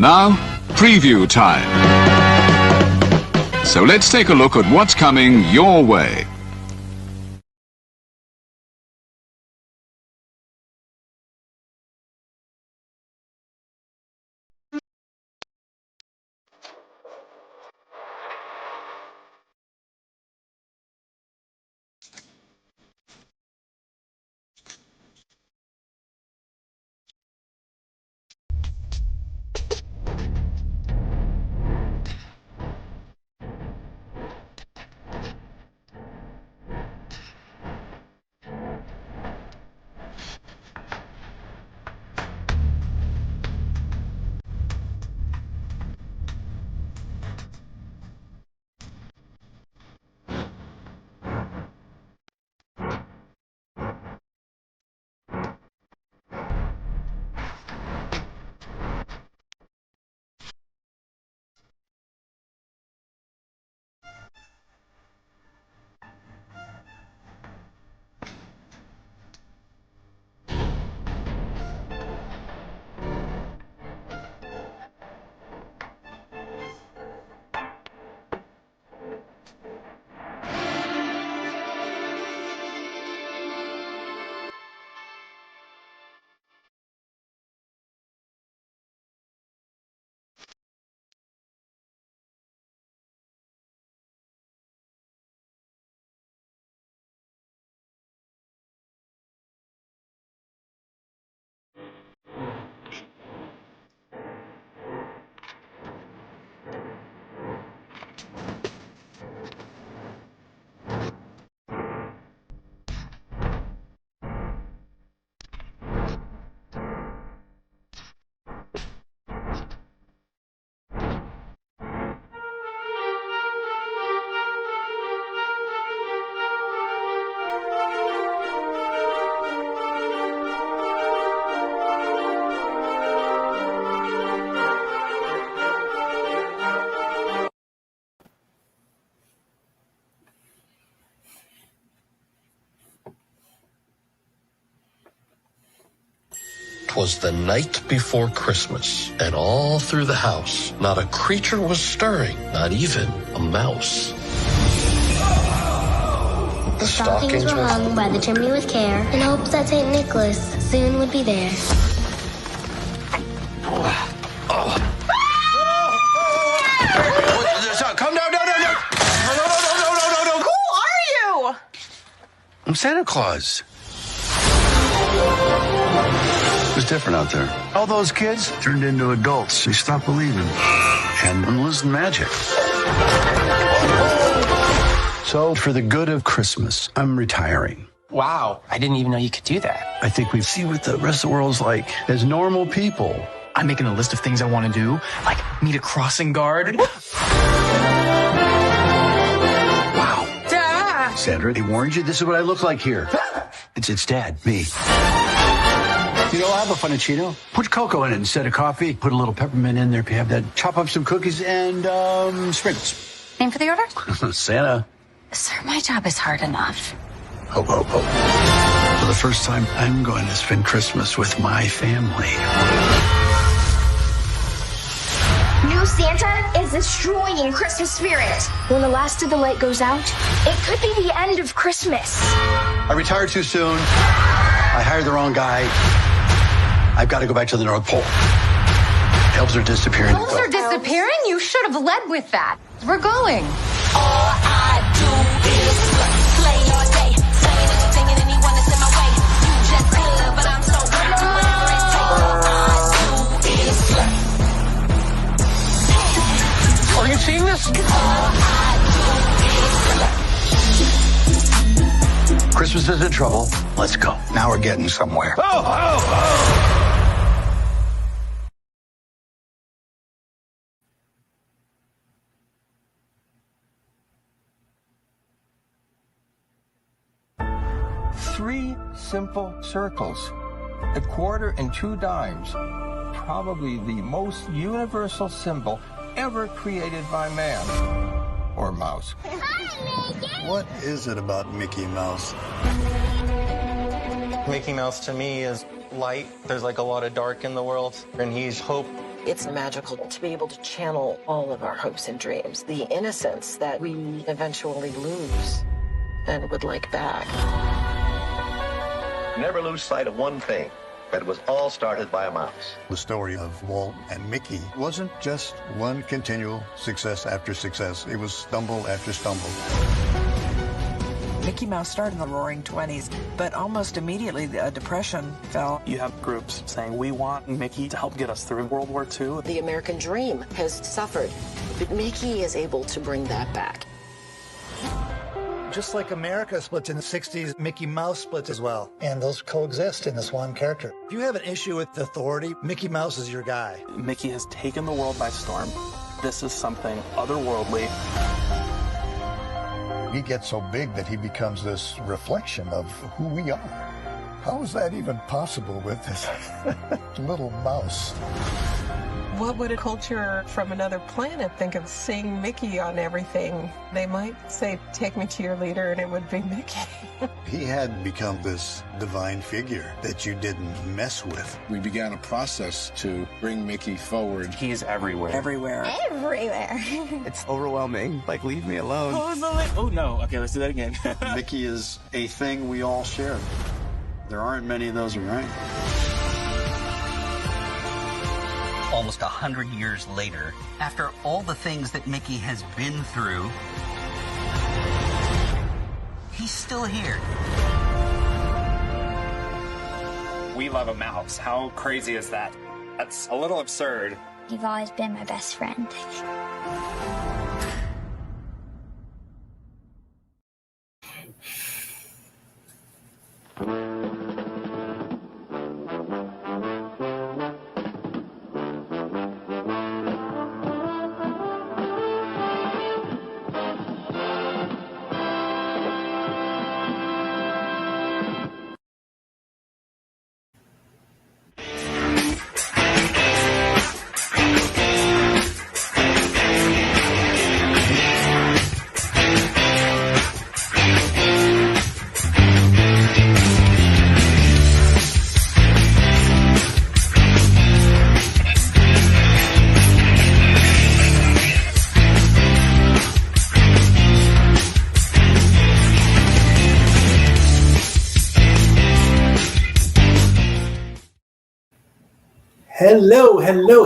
And now, preview time. So let's take a look at what's coming your way. Was the night before Christmas, and all through the house, not a creature was stirring, not even a mouse. The Stockings were hung by the chimney with care, in hopes that St. Nicholas soon would be there. Come down, no. Who are you? I'm Santa Claus. It was different out there. All those kids turned into adults. They stopped believing and losing magic. So, for the good of Christmas, I'm retiring. Wow, I didn't even know you could do that. I think we see what the rest of the world's like as normal people. I'm making a list of things I want to do, like meet a crossing guard. Wow. Dad. Sandra, they warned you this is what I look like here. It's Dad, me. You know, I'll have a Funicino. Put cocoa in it instead of coffee. Put a little peppermint in there if you have that. Chop up some cookies and sprinkles. Name for the order? Santa. Sir, my job is hard enough. Ho, ho, ho. For the first time, I'm going to spend Christmas with my family. New Santa is destroying Christmas spirit. When the last of the light goes out, it could be the end of Christmas. I retired too soon. I hired the wrong guy. I've got to go back to the North Pole. Elves are disappearing. Elves are disappearing? You should have led with that. We're going. All I do is play all day, singing anyone that's in my way. You just good, but I'm so good. Are you seeing this? Christmas is in trouble. Let's go. Now we're getting somewhere. Oh. 3 simple circles, a quarter and 2 dimes, probably the most universal symbol ever created by man or mouse. Hi, Mickey! What is it about Mickey Mouse? Mickey Mouse to me is light. There's like a lot of dark in the world, and he's hope It's magical to be able to channel all of our hopes and dreams, the innocence that we eventually lose and would like back. Never lose sight of one thing, that it was all started by a mouse. The story of Walt and Mickey wasn't just one continual success after success. It was stumble after stumble. Mickey Mouse started in the roaring 20s, but almost immediately the depression fell. You have groups saying, we want Mickey to help get us through World War II. The American dream has suffered, but Mickey is able to bring that back. Just like America splits in the 60s, Mickey Mouse splits as well. And those coexist in this one character. If you have an issue with authority, Mickey Mouse is your guy. Mickey has taken the world by storm. This is something otherworldly. He gets so big that he becomes this reflection of who we are. How is that even possible with this little mouse? What would a culture from another planet think of seeing Mickey on everything? They might say, take me to your leader, and it would be Mickey. He had become this divine figure that you didn't mess with. We began a process to bring Mickey forward. He's everywhere. Everywhere. Everywhere. It's overwhelming. Like, leave me alone. Oh, no. Okay, let's do that again. Mickey is a thing we all share. There aren't many of those around. Almost 100 years later, after all the things that Mickey has been through, he's still here. We love a mouse. How crazy is that? That's a little absurd. You've always been my best friend.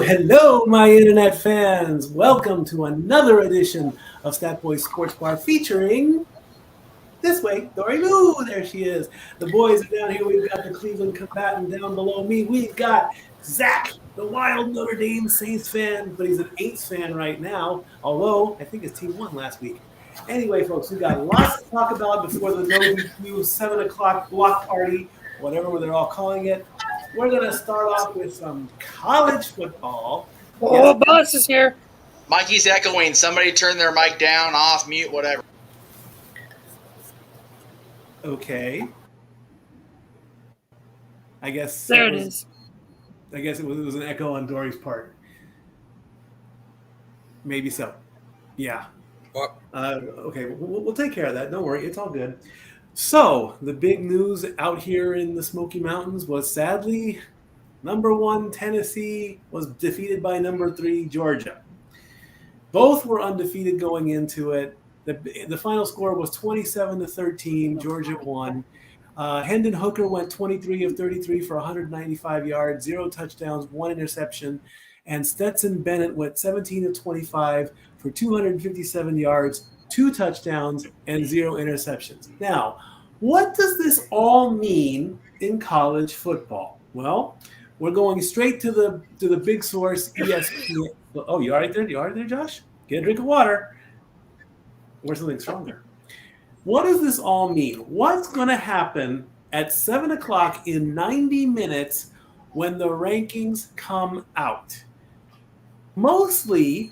Hello, my internet fans. Welcome to another edition of Stat Boys Sports Bar featuring this way, Dory Lou. There she is. The boys are down here. We've got the Cleveland combatant down below me. We've got Zach, the wild Notre Dame Saints fan, but he's an Aints fan right now, although I think his team won last week. Anyway, folks, we've got lots to talk about before the No 7 o'clock block party, whatever they're all calling it. We're going to start off with some college football. Oh, Boss is here. Mikey's echoing. Somebody turn their mic down, off, mute, whatever. Okay. I guess there it is. I guess it was an echo on Dory's part. Maybe so. Yeah. What? Okay, we'll take care of that. Don't worry. It's all good. So, the big news out here in the Smoky Mountains was sadly, number 1 Tennessee was defeated by number 3 Georgia. Both were undefeated going into it. The final score was 27-13. Georgia won. Hendon Hooker went 23 of 33 for 195 yards, 0 touchdowns, 1 interception. And Stetson Bennett went 17 of 25 for 257 yards, 2 touchdowns, and 0 interceptions. Now, what does this all mean in college football? Well, we're going straight to the big source, ESPN. Oh, you all right there? You all right there, Josh? Get a drink of water. Or something stronger. What does this all mean? What's going to happen at 7 o'clock in 90 minutes when the rankings come out? Mostly,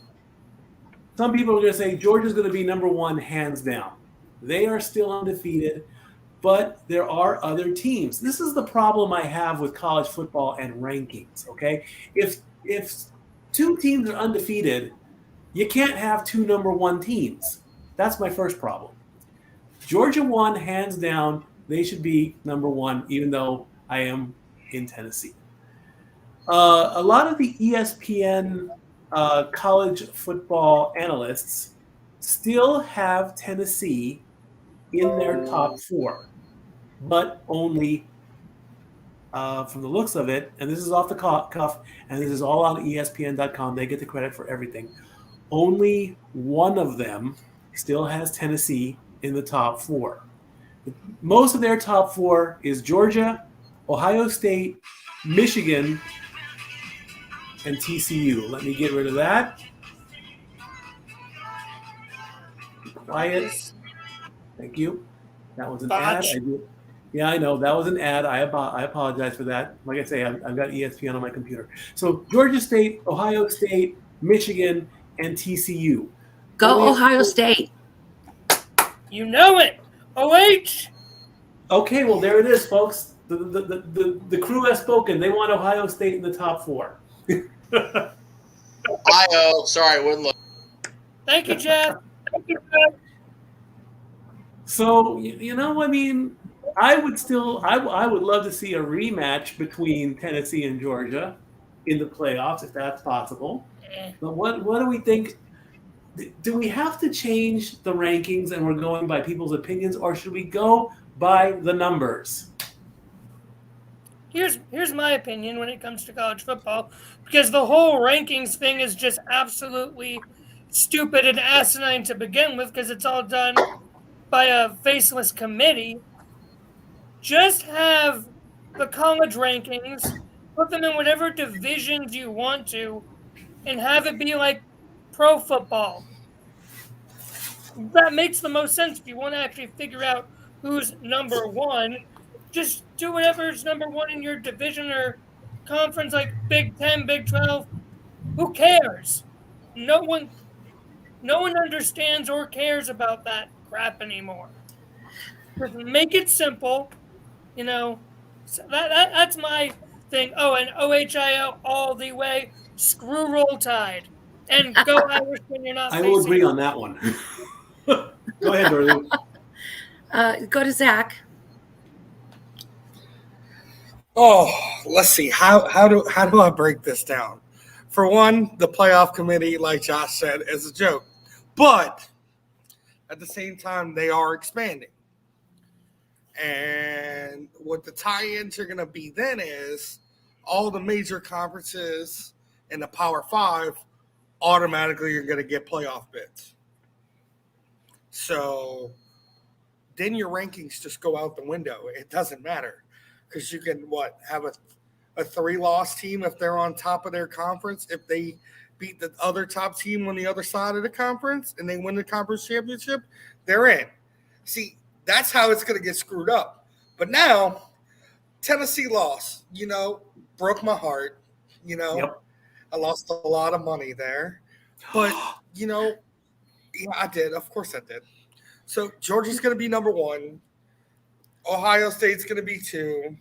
some people are going to say Georgia's going to be number 1 hands down. They are still undefeated, but there are other teams. This is the problem I have with college football and rankings, okay? If 2 teams are undefeated, you can't have 2 number 1 teams. That's my first problem. Georgia won hands down. They should be number 1, even though I am in Tennessee. A lot of the ESPN college football analysts still have Tennessee in their top 4, but only from the looks of it, and this is off the cuff, and this is all on ESPN.com. They get the credit for everything. Only one of them still has Tennessee in the top 4. Most of their top 4 is Georgia, Ohio State, Michigan, and TCU. Let me get rid of that. Quiet. Thank you. That was an ad. Yeah, I know. That was an ad. I apologize for that. Like I say, I've got ESPN on my computer. So Georgia State, Ohio State, Michigan, and TCU. Go Ohio State. You know it. OH. Okay, well, there it is, folks. The crew has spoken. They want Ohio State in the top 4. Ohio. Sorry, wouldn't look. Thank you, Jeff. Thank you, Jeff. So, I mean, I would love to see a rematch between Tennessee and Georgia in the playoffs, if that's possible. But what do we think? Do we have to change the rankings and we're going by people's opinions, or should we go by the numbers? Here's my opinion when it comes to college football, because the whole rankings thing is just absolutely stupid and asinine to begin with, because it's all done by a faceless committee. Just have the college rankings, put them in whatever divisions you want to, and have it be like pro football. That makes the most sense. If you want to actually figure out who's number 1, just do whatever's number 1 in your division or conference, like Big 10, Big 12. Who cares? No one understands or cares about that crap anymore. Just make it simple, So that's my thing. Oh, and OHIO all the way. Screw Roll Tide, and go Irish when you're not. I will agree on that one. Go ahead, Dorothy. Go to Zach. Oh, let's see. How do I break this down? For one, the playoff committee, like Josh said, is a joke. But at the same time, they are expanding. And what the tie-ins are going to be then is all the major conferences in the Power 5 automatically are going to get playoff bids. So then your rankings just go out the window. It doesn't matter because you can, have a 3-loss team if they're on top of their conference. If they beat the other top team on the other side of the conference and they win the conference championship, they're in. See, that's how it's going to get screwed up. But now, Tennessee lost, broke my heart, Yep. I lost a lot of money there. But, yeah, I did. Of course I did. So, Georgia's going to be number 1. Ohio State's going to be 2.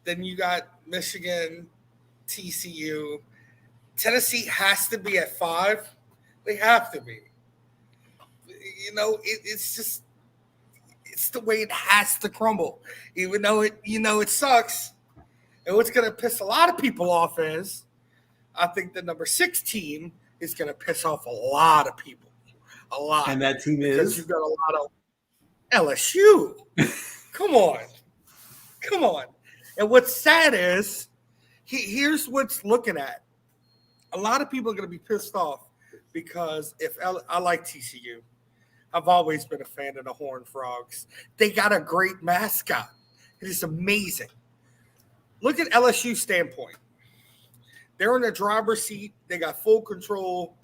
Then you got Michigan, TCU. Tennessee has to be at 5. They have to be. It's the way it has to crumble. Even though it sucks. And what's going to piss a lot of people off is I think the number 6 team is going to piss off a lot of people. A lot. And that team is? Because you've got a lot of LSU. Come on. And what's sad is, here's what's looking at. A lot of people are going to be pissed off because I like TCU. I've always been a fan of the Horned Frogs. They got a great mascot. It is amazing. Look at LSU's standpoint. They're in the driver's seat. They got full control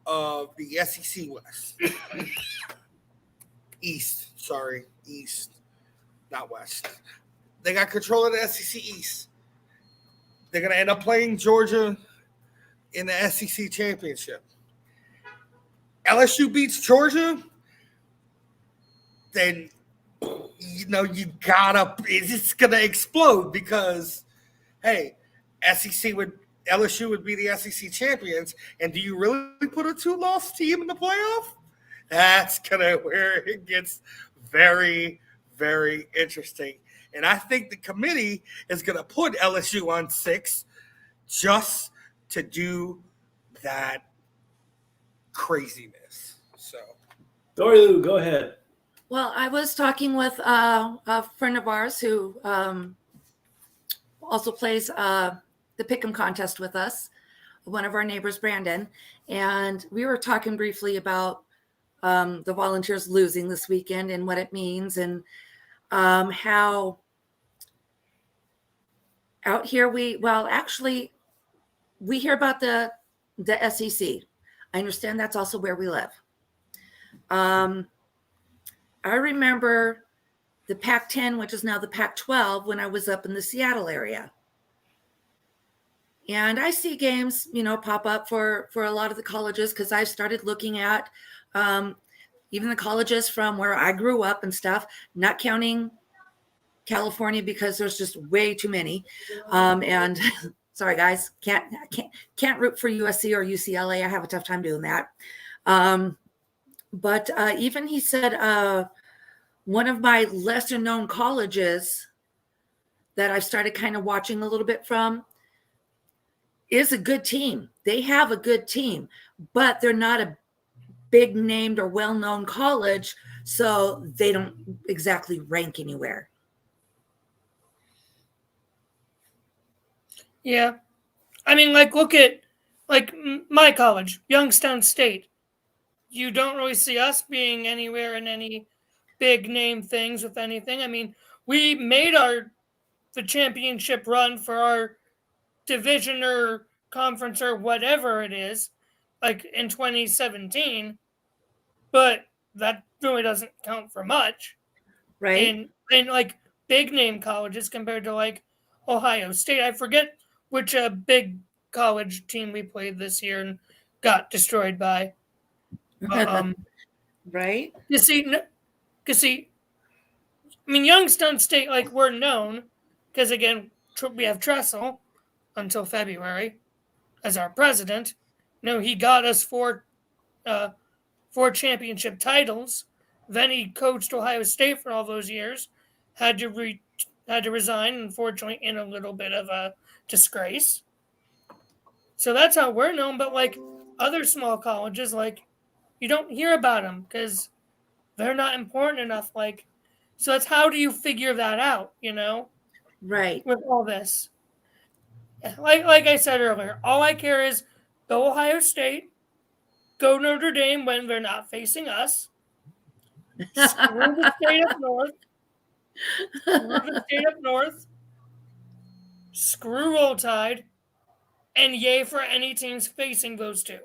of the SEC West. East, not West. They got control of the SEC East. They're going to end up playing Georgia in the SEC championship. LSU beats Georgia, then it's going to explode because, hey, LSU would be the SEC champions, and do you really put a 2-loss team in the playoff? That's where it gets very, very interesting. And I think the committee is going to put LSU on 6 just to do that craziness. So, Dory Lou, go ahead. Well, I was talking with a friend of ours who also plays the Pick'em contest with us, one of our neighbors, Brandon, and we were talking briefly about the Volunteers losing this weekend and what it means, and how out here we hear about the SEC. I understand that's also where we live. I remember the Pac-10, which is now the Pac-12, when I was up in the Seattle area. And I see games, pop up for a lot of the colleges, because I started looking at even the colleges from where I grew up and stuff, not counting California because there's just way too many. And sorry, guys, can't root for USC or UCLA. I have a tough time doing that. But even he said one of my lesser known colleges that I've started kind of watching a little bit from is a good team. They have a good team, but they're not a big named or well-known college, so they don't exactly rank anywhere. Yeah. I mean, look at my college, Youngstown State. You don't really see us being anywhere in any big name things with anything. I mean, we made the championship run for our division or conference or whatever it is, in 2017, but that really doesn't count for much. Right. And big name colleges compared to Ohio State. I forget which big college team we played this year and got destroyed by. Right. You see, I mean, Youngstown State, we're known because, again, we have Tressel until February as our president. He got us four championship titles. Then he coached Ohio State for all those years, had to resign, unfortunately, in a little bit of a disgrace. So that's how we're known. But other small colleges, you don't hear about them because they're not important enough. So that's how do you figure that out? Right. With all this, like I said earlier, all I care is go Ohio State, go Notre Dame when they're not facing us. Screw the state up north. Screw Roll Tide, and yay for any teams facing those two.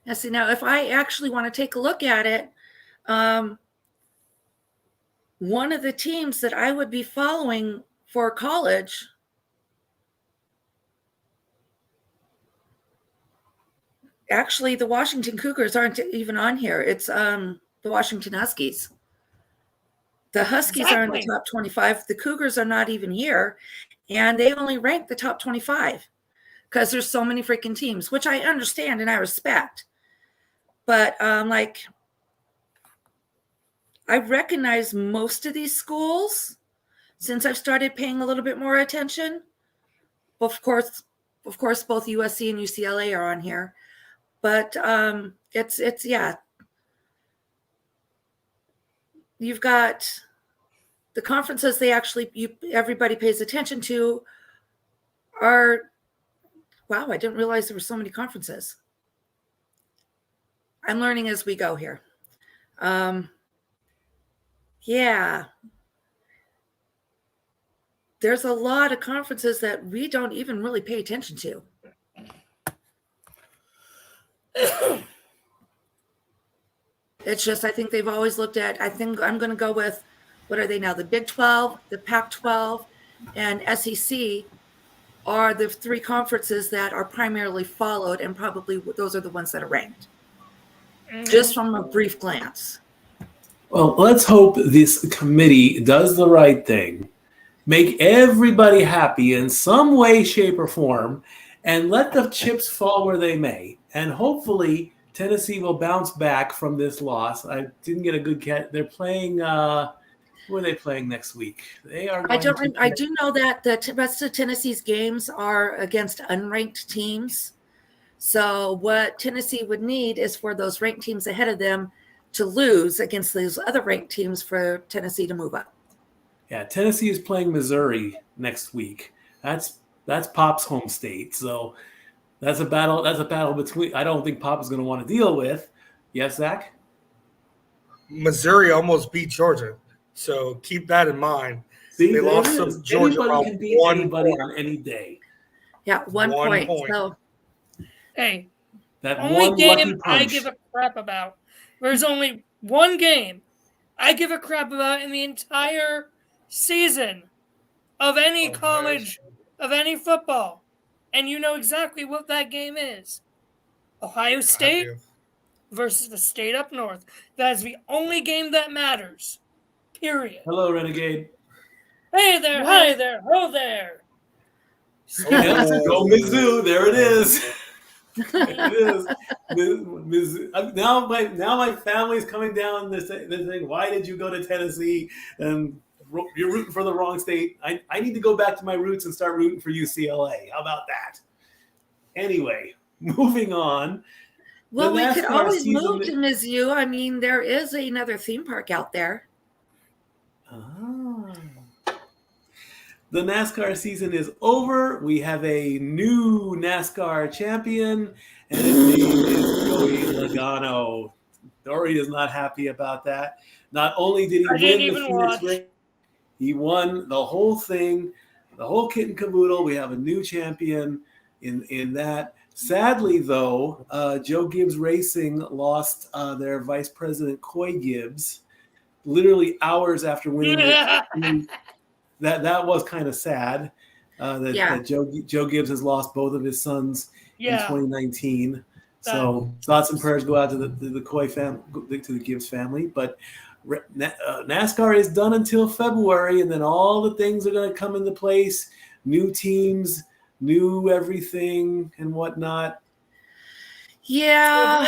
Now, see, if I actually want to take a look at it, one of the teams that I would be following for college actually, the Washington Cougars aren't even on here. It's the Washington Huskies. The Huskies are in the top 25. The Cougars are not even here, and they only rank the top 25 because there's so many freaking teams, which I understand and I respect. But I recognize most of these schools since I've started paying a little bit more attention. Of course, both USC and UCLA are on here. But it's yeah. You've got the conferences everybody pays attention to are, wow, I didn't realize there were so many conferences. I'm learning as we go here. Yeah. There's a lot of conferences that we don't even really pay attention to. It's just, I think they've always looked at, I think I'm going to go with, what are they now? The Big 12, the Pac-12, and SEC are the three conferences that are primarily followed, and probably those are the ones that are ranked. Just from a brief glance. Well, let's hope this committee does the right thing, make everybody happy in some way, shape, or form, and let the chips fall where they may. And hopefully Tennessee will bounce back from this loss. I didn't get a good catch. They're playing Who are they playing next week? They are. I do know that the rest of Tennessee's games are against unranked teams. So what Tennessee would need is for those ranked teams ahead of them to lose against those other ranked teams for Tennessee to move up. Yeah, Tennessee is playing Missouri next week. That's Pop's home state. So that's a battle. That's a battle between. I don't think Pop is going to want to deal with. Yes, Zach. Missouri almost beat Georgia, so keep that in mind. See, they lost to Georgia. Anybody can beat anybody on any day. Yeah, one point. So, hey, that only one game lucky punch. I give a crap about. There's only one game I give a crap about in the entire season of any college, of any football. And you know exactly what that game is. Ohio State versus the state up north. That is the only game that matters. Period. Hello, Renegade. Hey there, hi there, ho there. Go Mizzou. There it is. There it is. Now my family's coming down this thing. Why did you go to Tennessee? And you're rooting for the wrong state. I need to go back to my roots and start rooting for UCLA. How about that? Anyway, moving on. Well, we could always move to Mizzou. I mean, there is another theme park out there. The NASCAR season is over. We have a new NASCAR champion, and his name is Joey Logano. Dory is not happy about that. Not only did he win the Phoenix race, he won the whole thing, the whole kit and caboodle. We have a new champion in that. Sadly, though, Joe Gibbs Racing lost their vice president, Coy Gibbs, literally hours after winning it. That was kind of sad that Joe Gibbs has lost both of his sons in 2019. So thoughts and prayers go out to the Coy family, to the Gibbs family. But NASCAR is done until February, and then all the things are going to come into place. New teams, new everything, and whatnot. Yeah.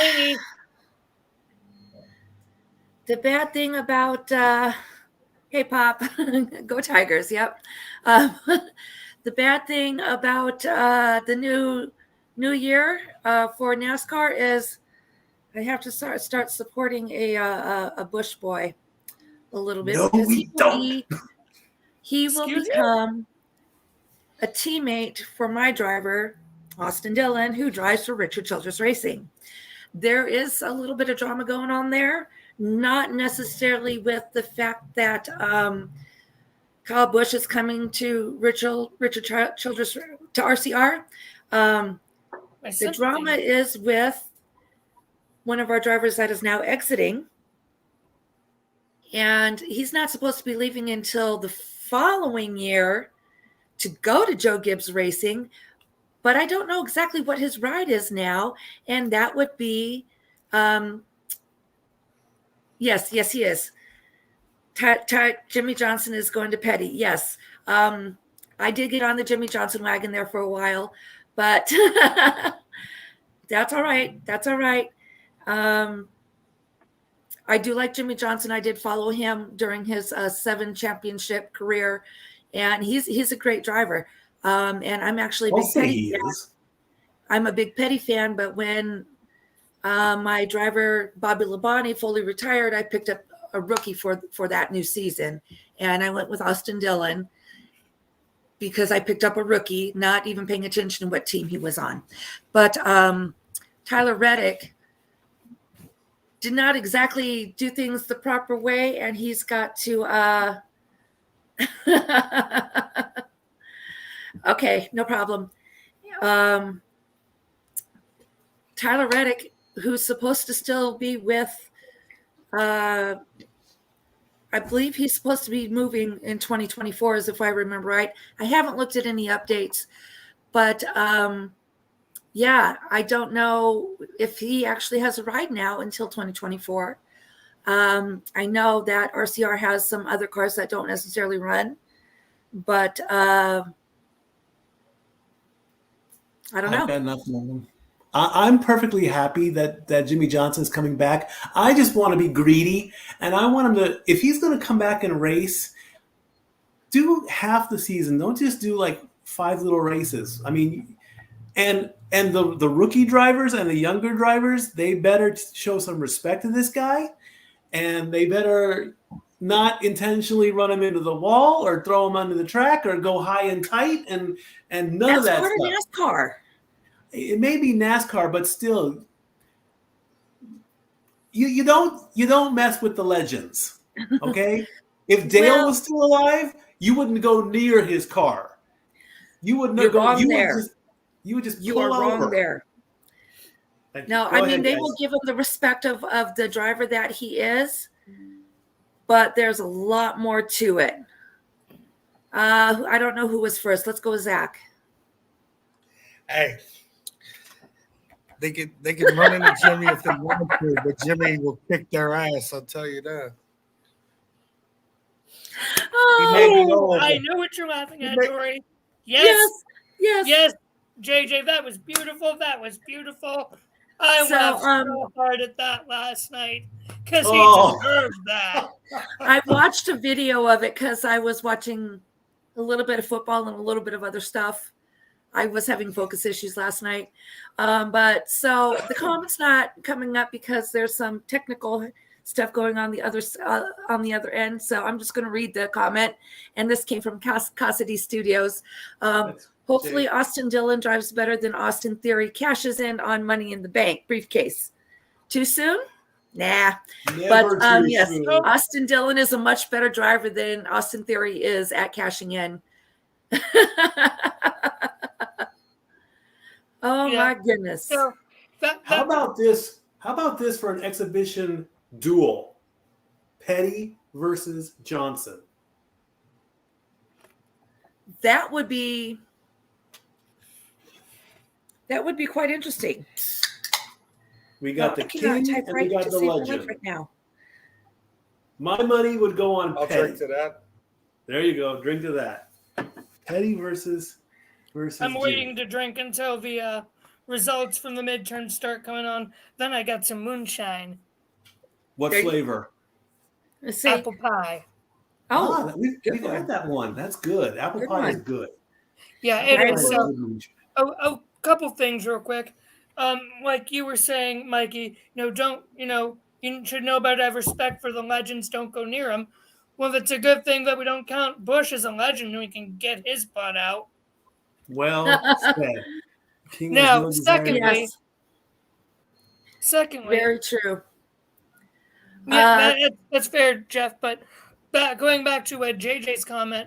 The bad thing about hey, Pop, go Tigers. Yep. The bad thing about the new year for NASCAR is I have to start supporting a Bush boy a little bit. No, because we don't. He will become a teammate for my driver, Austin Dillon, who drives for Richard Childress Racing. There is a little bit of drama going on there. Not necessarily with the fact that Kyle Busch is coming to Richard Childress to RCR. The drama is with one of our drivers that is now exiting. And he's not supposed to be leaving until the following year to go to Joe Gibbs Racing. But I don't know exactly what his ride is now. And that would be... Yes, he is. Jimmy Johnson is going to Petty. Yes. I did get on the Jimmy Johnson wagon there for a while, but that's all right. That's all right. I do like Jimmy Johnson. I did follow him during his 7 championship career, and he's a great driver. And I'm actually a big Petty fan. I'm a big Petty fan, but when my driver, Bobby Labonte, fully retired, I picked up a rookie for that new season. And I went with Austin Dillon because I picked up a rookie, not even paying attention to what team he was on. But Tyler Reddick did not exactly do things the proper way, and he's got to okay, no problem. Tyler Reddick, who's supposed to still be with, I believe he's supposed to be moving in 2024, as if I remember right. I haven't looked at any updates, but yeah, I don't know if he actually has a ride now until 2024. I know that RCR has some other cars that don't necessarily run, but I don't know. I've got nothing on them. I'm perfectly happy that Jimmy Johnson's coming back. I just want to be greedy, and I want him to. If he's going to come back and race, do half the season. Don't just do like 5 little races. I mean, and the rookie drivers and the younger drivers, they better show some respect to this guy, and they better not intentionally run him into the wall or throw him under the track or go high and tight and none of that That's stuff. part of NASCAR. It may be NASCAR, but still, you don't mess with the legends, okay? If Dale was still alive, you wouldn't go near his car. You wouldn't You're go. wrong You there. would just. You pull are wrong over. there. No, Go I mean ahead, they guys. will give him the respect of the driver that he is, but there's a lot more to it. I don't know who was first. Let's go with Zach. Hey, they can run into Jimmy if they want to, but Jimmy will kick their ass. I'll tell you that. I know what you're laughing at, Dory. Yes. Yes. JJ, that was beautiful. That was beautiful. I laughed so hard at that last night because he deserved that. I watched a video of it because I was watching a little bit of football and a little bit of other stuff. I was having focus issues last night. But so the comment's not coming up because there's some technical stuff going on the other end. So I'm just going to read the comment. And this came from Casa D Studios. Hopefully Austin Dillon drives better than Austin Theory cashes in on Money in the Bank briefcase. Too soon? Nah. Never But too yes, soon. Austin Dillon is a much better driver than Austin Theory is at cashing in. Oh my goodness. So How about this? How about this for an exhibition duel? Petty versus Johnson. That would be quite interesting. We got the king and we got the legend. Right now. My money would go on I'll Petty. drink to that. There you go. Drink to that. Petty versus I'm waiting to drink until the results from the midterms start coming on. Then I got some moonshine. What flavor? Let's see. Apple pie. Oh, we've had that one. That's good. Apple pie is good. Yeah, it is. So, a couple things real quick. Like you were saying, Mikey, you should know better to have respect for the legends. Don't go near them. Well, it's a good thing that we don't count Bush as a legend and we can get his butt out. Well said. King now, secondly, very true. Yeah, that's fair, Jeff. But going back to JJ's comment,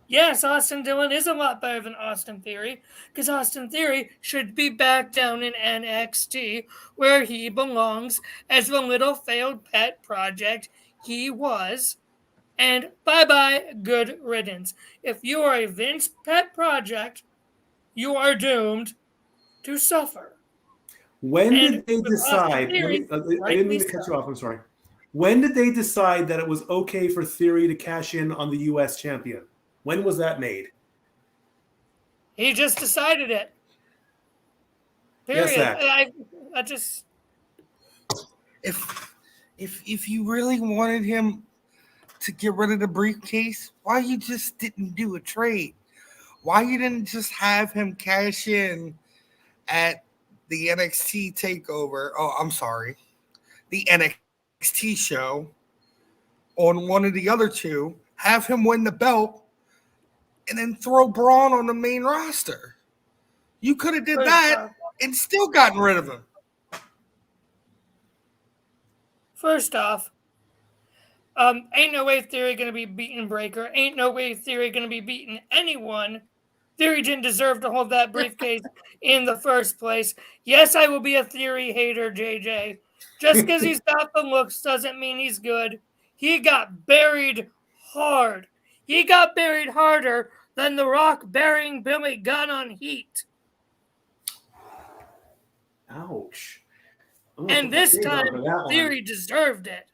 yes, Austin Dillon is a lot better than Austin Theory because Austin Theory should be back down in NXT where he belongs as the little failed pet project he was. And bye-bye, good riddance. If you are a Vince pet project, you are doomed to suffer. when did they decide? Theory, I didn't mean to cut you off. I'm sorry. When did they decide that it was okay for Theory to cash in on the U.S. champion? When was that made? He just decided it. Period. Yes, Zach. I just If you really wanted him to get rid of the briefcase, why you just didn't do a trade? Why you didn't just have him cash in at the NXT takeover? Oh, I'm sorry. The NXT show on one of the other two, have him win the belt, and then throw Braun on the main roster. You could have did that and still gotten rid of him. First off, ain't no way Theory gonna be beating Breaker. Ain't no way Theory gonna be beating anyone. Theory didn't deserve to hold that briefcase in the first place. Yes, I will be a Theory hater, JJ. Just because he's got the looks doesn't mean he's good. He got buried hard. He got buried harder than The Rock burying Billy Gunn on Heat. Ouch. And this time, Theory deserved it.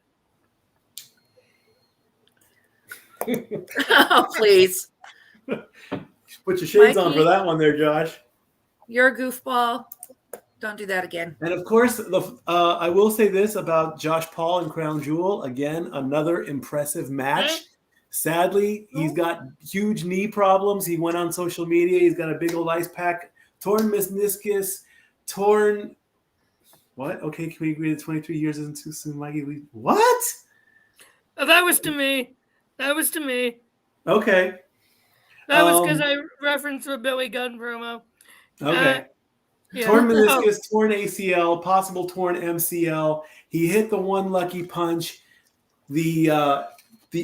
Oh, please. Put your shades on Mikey, for that one there, Josh. You're a goofball. Don't do that again. And of course, I will say this about Josh Paul and Crown Jewel. Again, another impressive match. Sadly, he's got huge knee problems. He went on social media. He's got a big old ice pack, torn meniscus, torn. What? Okay, can we agree that 23 years isn't too soon, Mikey? What? That was to me. That was to me. Okay. That was because I referenced the Billy Gunn promo. Okay. Yeah. Torn meniscus, torn ACL, possible torn MCL. He hit the one lucky punch. The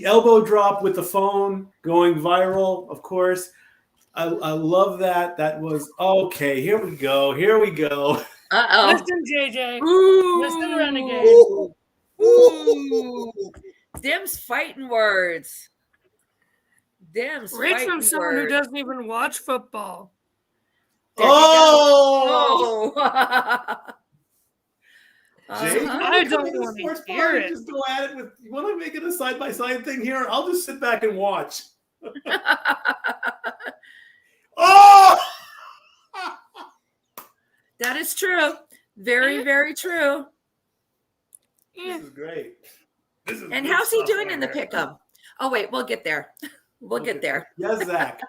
elbow drop with the phone going viral, of course. I love that. That was okay. Here we go. Uh-oh. Listen, JJ. Ooh. Listen, Renegade. Ooh. Them's fighting words. Right from someone who doesn't even watch football. Oh! Jay, I don't want to hear it. Just go at it with. You want to make it a side-by-side thing here? I'll just sit back and watch. Oh! That is true. Very, very true. This is great. And how's he doing in the pick'em? Oh wait, we'll get there. We'll get there. Yes, Zach.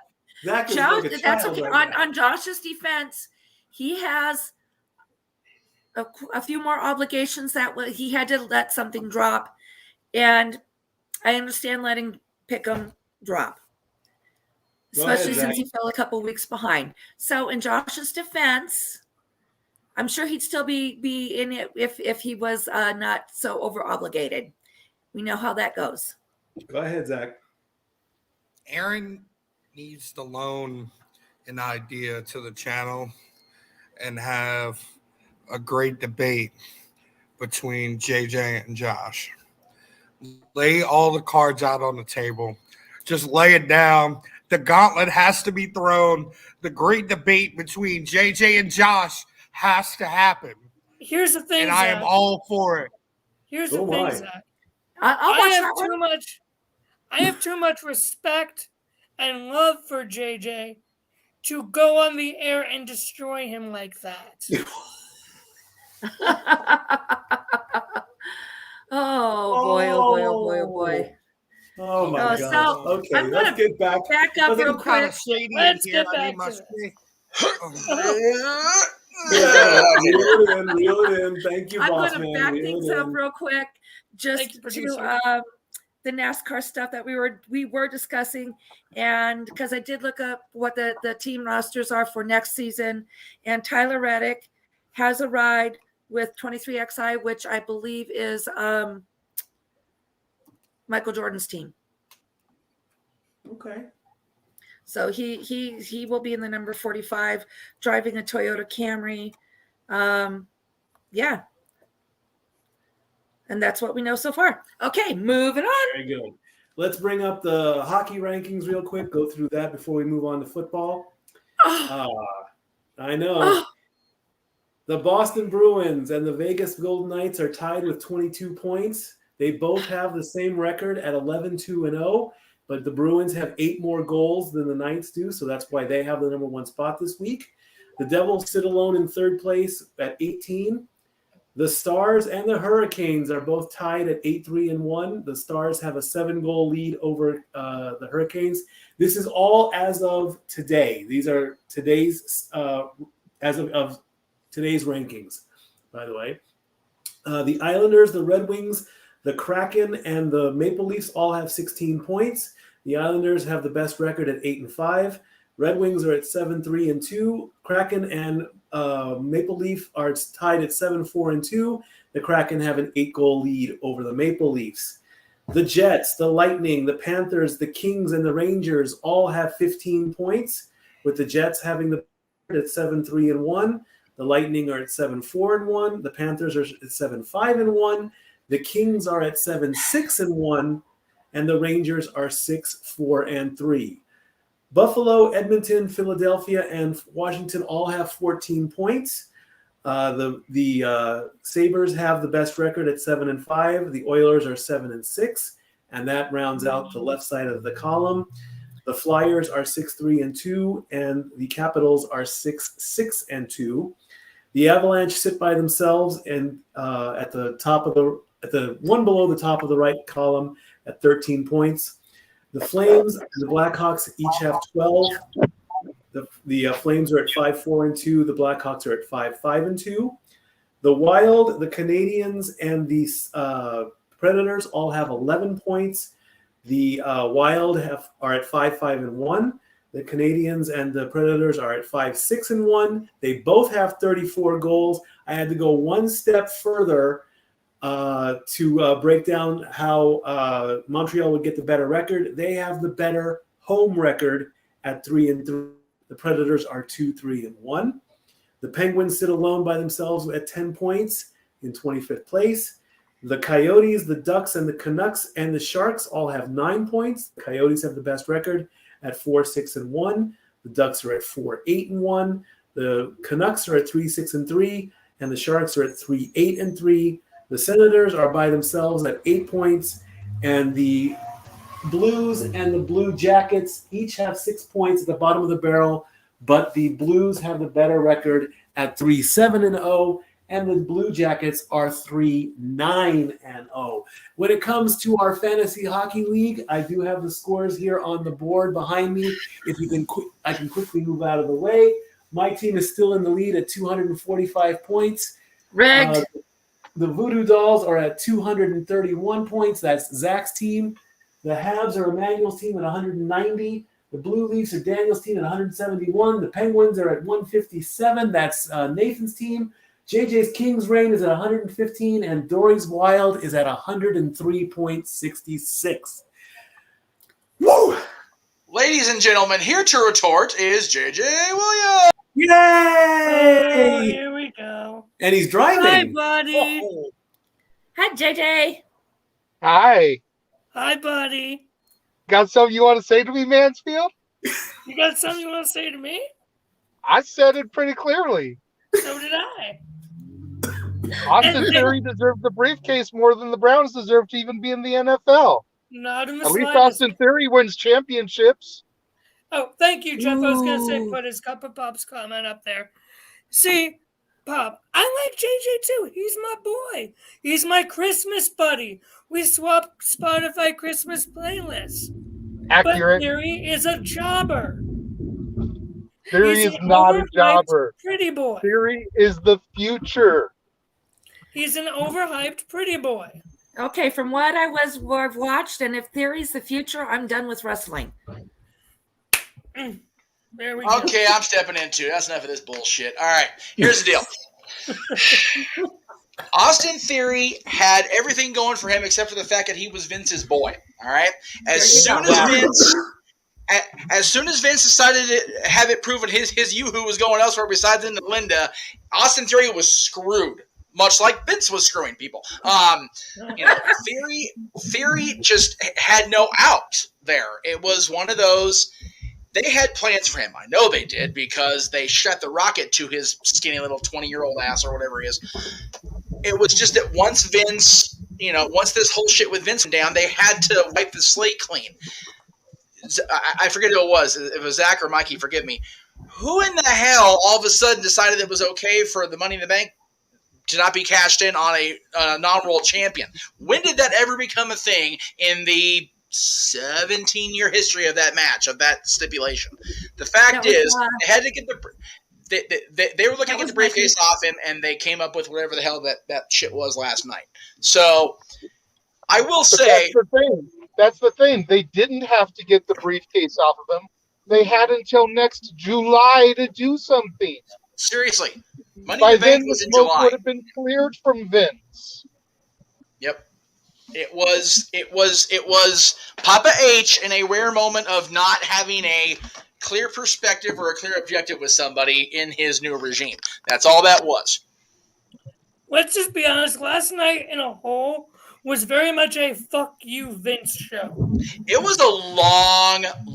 Zach is Josh, like a that's child okay. right now. On Josh's defense, he has a few more obligations that he had to let something drop, and I understand letting Pick'em drop, especially since he fell a couple weeks behind. So, in Josh's defense, I'm sure he'd still be in it if he was not so over obligated. We know how that goes. Go ahead, Zach. Aaron needs to loan an idea to the channel and have a great debate between JJ and Josh. Lay all the cards out on the table. Just lay it down. The gauntlet has to be thrown. The great debate between JJ and Josh has to happen. Here's the thing, and Zach. I am all for it. Here's the thing, Zach. I have too much respect and love for JJ to go on the air and destroy him like that. Oh boy, oh boy, oh boy, oh boy. Oh my God. So okay, I'm let's get back up real quick. Let's get back to it. Yeah, reel it in. Thank you, I'm boss going to man. back Reel things it up in. real quick, just to the NASCAR stuff that we were discussing, and because I did look up what the team rosters are for next season, and Tyler Reddick has a ride with 23XI, which I believe is Michael Jordan's team. Okay. So he will be in the number 45, driving a Toyota Camry. Yeah. And that's what we know so far. Okay, moving on. Very good. Let's bring up the hockey rankings real quick. Go through that before we move on to football. I know. The Boston Bruins and the Vegas Golden Knights are tied with 22 points. They both have the same record at 11-2-0, but the Bruins have 8 more goals than the Knights do, so that's why they have the number 1 spot this week. The Devils sit alone in 3rd place at 18. The Stars and the Hurricanes are both tied at 8-3-1. The Stars have a 7-goal lead over the Hurricanes. This is all as of today. These are today's as of today's rankings, by the way. The Islanders, the Red Wings, the Kraken, and the Maple Leafs all have 16 points. The Islanders have the best record at 8-5. Red Wings are at 7-3-2. Kraken and Maple Leaf are tied at 7-4-2. The Kraken have an 8-goal lead over the Maple Leafs. The Jets, the Lightning, the Panthers, the Kings, and the Rangers all have 15 points, with the Jets having the at 7-3-1. The Lightning are at 7-4-1. The Panthers are at 7-5-1. The Kings are at 7-6-1, and the Rangers are 6-4-3. Buffalo, Edmonton, Philadelphia, and Washington all have 14 points. The Sabres have the best record at 7-5. The Oilers are 7-6, and that rounds out the left side of the column. The Flyers are 6-3-2, and the Capitals are 6-6-2. The Avalanche sit by themselves and at the one below the top of the right column at 13 points. The Flames and the Blackhawks each have 12. The Flames are at 5-4-2. The Blackhawks are at 5-5-2. The Wild, the Canadians, and the Predators all have 11 points. The Wild are at 5-5-1. The Canadians and the Predators are at 5-6-1. They both have 34 goals. I had to go one step further to break down how Montreal would get the better record. They have the better home record at 3-3. The Predators are 2-3-1. The Penguins sit alone by themselves at 10 points in 25th place. The Coyotes, the Ducks, and the Canucks and the Sharks all have 9 points. The Coyotes have the best record at 4-6-1. The Ducks are at 4-8-1. The Canucks are at 3-6-3, and the Sharks are at 3-8-3. The Senators are by themselves at 8 points, and the Blues and the Blue Jackets each have 6 points at the bottom of the barrel, but the Blues have the better record at 3-7-0, and the Blue Jackets are 3-9-0. When it comes to our fantasy hockey league, I do have the scores here on the board behind me. If you can, I can quickly move out of the way. My team is still in the lead at 245 points. Rigged. The Voodoo Dolls are at 231 points. That's Zach's team. The Habs are Emmanuel's team at 190. The Blue Leafs are Daniel's team at 171. The Penguins are at 157. That's Nathan's team. JJ's Kings reign is at 115, and Dory's Wild is at 103.66. Woo! Ladies and gentlemen, here to retort is JJ Williams. Yay! Oh, here we go. And he's driving. Hi, buddy. Oh. Hi, JJ. Hi. Hi, buddy. Got something you want to say to me, Mansfield? You got something you want to say to me? I said it pretty clearly. So did I. Austin Theory deserved the briefcase more than the Browns deserve to even be in the NFL. Not in the At least slightest. Austin Theory wins championships. Oh, thank you, Jeff. I was going to say put his Cup of Pop's comment up there. See, Pop, I like JJ too. He's my boy. He's my Christmas buddy. We swap Spotify Christmas playlists. Accurate. But Theory is a jobber. Theory is not a jobber. Pretty boy. Theory is the future. He's an overhyped pretty boy. Okay, from what I've watched, and if Theory's the future, I'm done with wrestling. There we go. Okay, I'm stepping into it. That's enough of this bullshit. All right, here's the deal. Austin Theory had everything going for him except for the fact that he was Vince's boy. All right, as soon as Vince decided to have it proven his yoo-hoo was going elsewhere besides into Linda, Austin Theory was screwed. Much like Vince was screwing people. Theory just had no out there. It was one of those. They had plans for him. I know they did because they shot the rocket to his skinny little 20-year-old ass or whatever he is. It was just that once this whole shit with Vince went down, they had to wipe the slate clean. I forget who it was. If it was Zach or Mikey, forgive me. Who in the hell all of a sudden decided it was okay for the Money in the Bank to not be cashed in on a non-world champion? When did that ever become a thing in the 17-year history of that match, of that stipulation? The fact is, they had to get they were looking to get the briefcase off him, and they came up with whatever the hell that shit was last night. So, I will say... That's the thing. They didn't have to get the briefcase off of him. They had until next July to do something. Seriously. Money By in the Bank then, was the in smoke July. would have been cleared from Vince. Yep. It was Papa H in a rare moment of not having a clear perspective or a clear objective with somebody in his new regime. That's all that was. Let's just be honest. Last night in a hole was very much a fuck you Vince show. It was a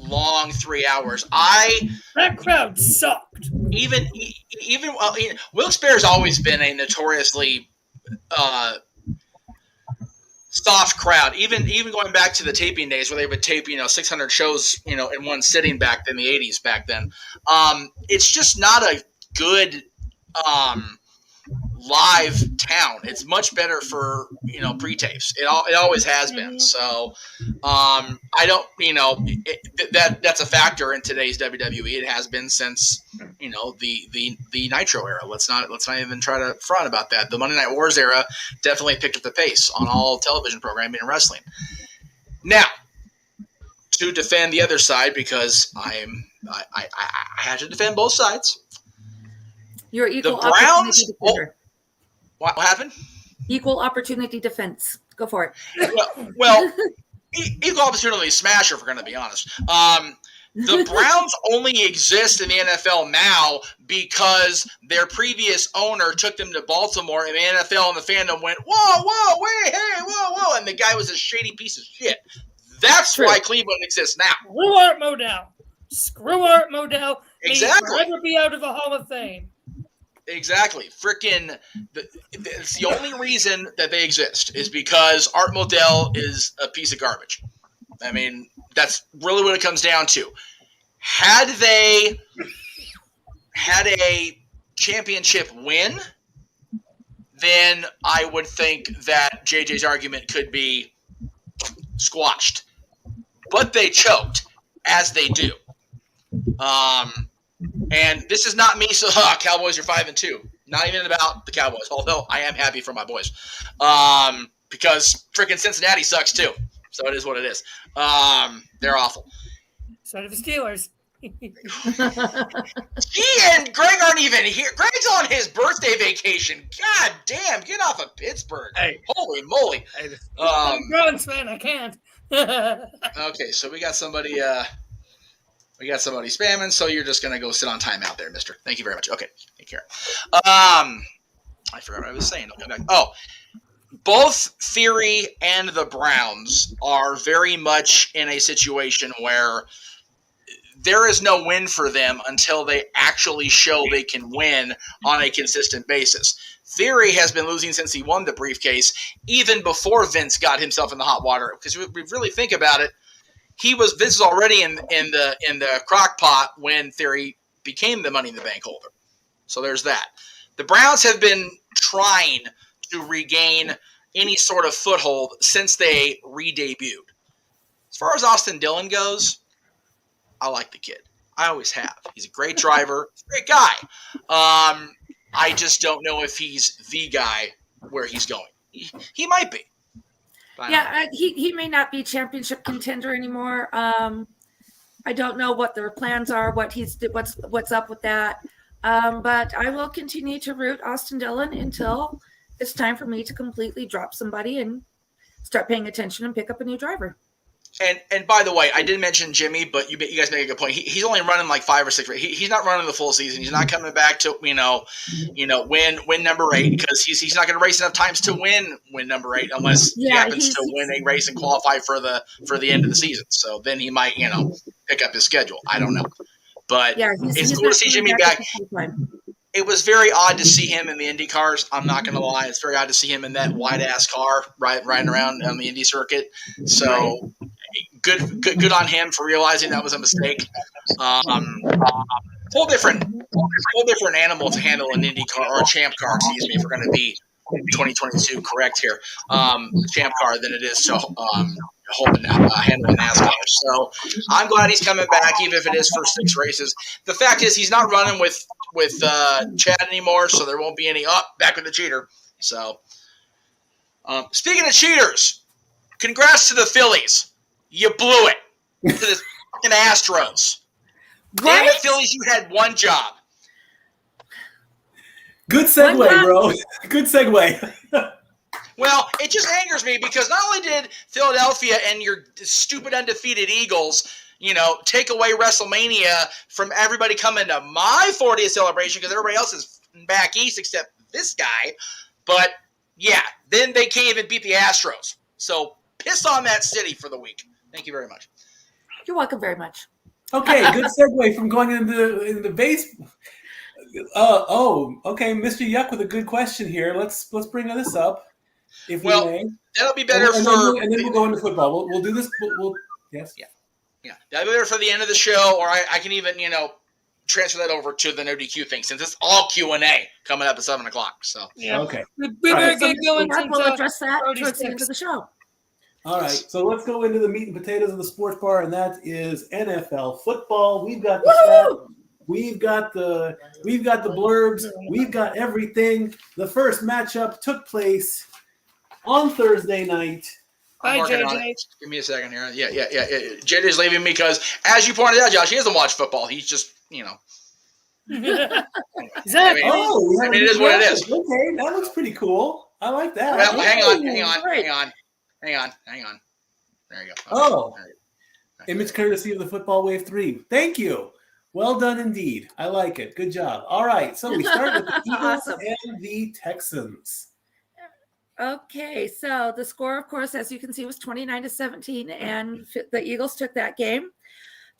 long 3 hours. That crowd sucked. Even Wilkes-Barre's always been a notoriously soft crowd. Even going back to the taping days where they would tape 600 shows in one sitting back in the 80s back then. It's just not a good live town. It's much better for pre-tapes. It always has been. So I don't that's a factor in today's WWE. It has been since the Nitro era. Let's not even try to front about that. The Monday Night Wars era definitely picked up the pace on all television programming and wrestling. Now, to defend the other side, because I have to defend both sides. You're equal the Browns. Opportunity defender. What happened? Equal opportunity defense. Go for it. Well, equal opportunity smasher, if we're going to be honest. The Browns only exist in the NFL now because their previous owner took them to Baltimore, and the NFL and the fandom went, whoa, wait, hey, whoa, and the guy was a shady piece of shit. That's why Cleveland exists now. Screw Art Modell. Screw Art Modell. Exactly. He'll never be out of the Hall of Fame. Exactly. Frickin' it's the only reason that they exist is because Art Modell is a piece of garbage. I mean, that's really what it comes down to. Had they had a championship win, then I would think that JJ's argument could be squashed. But they choked, as they do. And this is not me, so Cowboys are 5-2. Not even about the Cowboys, although I am happy for my boys. Because freaking Cincinnati sucks too. So it is what it is. They're awful. So do the Steelers. He and Greg aren't even here. Greg's on his birthday vacation. God damn, get off of Pittsburgh. Hey. Holy moly. I'm a Browns fan, I can't. Okay, so we got somebody spamming, so you're just gonna go sit on timeout there, mister. Thank you very much. Okay, take care. I forgot what I was saying. I'll come back. Oh, both Theory and the Browns are very much in a situation where there is no win for them until they actually show they can win on a consistent basis. Theory has been losing since he won the briefcase, even before Vince got himself in the hot water. Because if we really think about it, Vince was already in the crock pot when Theory became the Money in the Bank holder. So there's that. The Browns have been trying to regain any sort of foothold since they re-debuted. As far as Austin Dillon goes, I like the kid. I always have. He's a great driver. He's a great guy. I just don't know if he's the guy where he's going. He might be. Yeah, he may not be championship contender anymore. I don't know what their plans are, what's up with that. But I will continue to root Austin Dillon until it's time for me to completely drop somebody and start paying attention and pick up a new driver. And by the way, I did mention Jimmy, but you guys make a good point. He's only running like 5 or 6. He's not running the full season. He's not coming back to win number 8 because he's not going to race enough times to win number 8 unless he happens to win a race and qualify for the end of the season. So then he might pick up his schedule. I don't know, but it's cool to see Jimmy back. It was very odd to see him in the Indy cars. I'm not going to lie. It's very odd to see him in that wide-ass car riding around on the Indy circuit. So good on him for realizing that was a mistake. Whole different animal to handle an Indy car or a Champ car, excuse me, if we're going to be 2022 correct here. Champ car than it is to handling NASCAR. So I'm glad he's coming back, even if it is for 6 races. The fact is he's not running with Chad anymore, so there won't be any back with the cheater. So speaking of cheaters, congrats to the Phillies. You blew it to the fucking Astros. Damn it, Phillies, you had one job. Good segue, bro. Good segue. Well, it just angers me because not only did Philadelphia and your stupid undefeated Eagles, take away WrestleMania from everybody coming to my 40th celebration because everybody else is back east except this guy. But, yeah, then they can't even beat the Astros. So piss on that city for the week. Thank you very much. You're welcome very much. Okay, good segue from going into the base. Okay, Mr. Yuck with a good question here. Let's bring this up, if we may. That'll be better and then we'll go into football. We'll do this. Yes. Yeah. That'll be better for the end of the show, or I can even transfer that over to the no DQ thing since it's all Q&A coming up at 7 o'clock. So Yeah. Okay. We better get going We'll since address that Brody's towards the end next. of the show. All right, so let's go into the meat and potatoes of the sports bar, and that is NFL football. We've got the stats, we've got the blurbs, we've got everything. The first matchup took place on Thursday night. I'm Bye, working on JJ. it. Give me a second here. Yeah. JJ's leaving me because, as you pointed out, Josh, he doesn't watch football. He's just, Exactly. I mean, it is what it is. Okay, that looks pretty cool. I like that. Well, hang on. There you go. Okay. Oh, There you go. image courtesy of the Football Wave 3. Thank you. Well done indeed. I like it. Good job. All right, so we start with the Eagles and the Texans. Okay, so the score, of course, as you can see, was 29-17, and the Eagles took that game.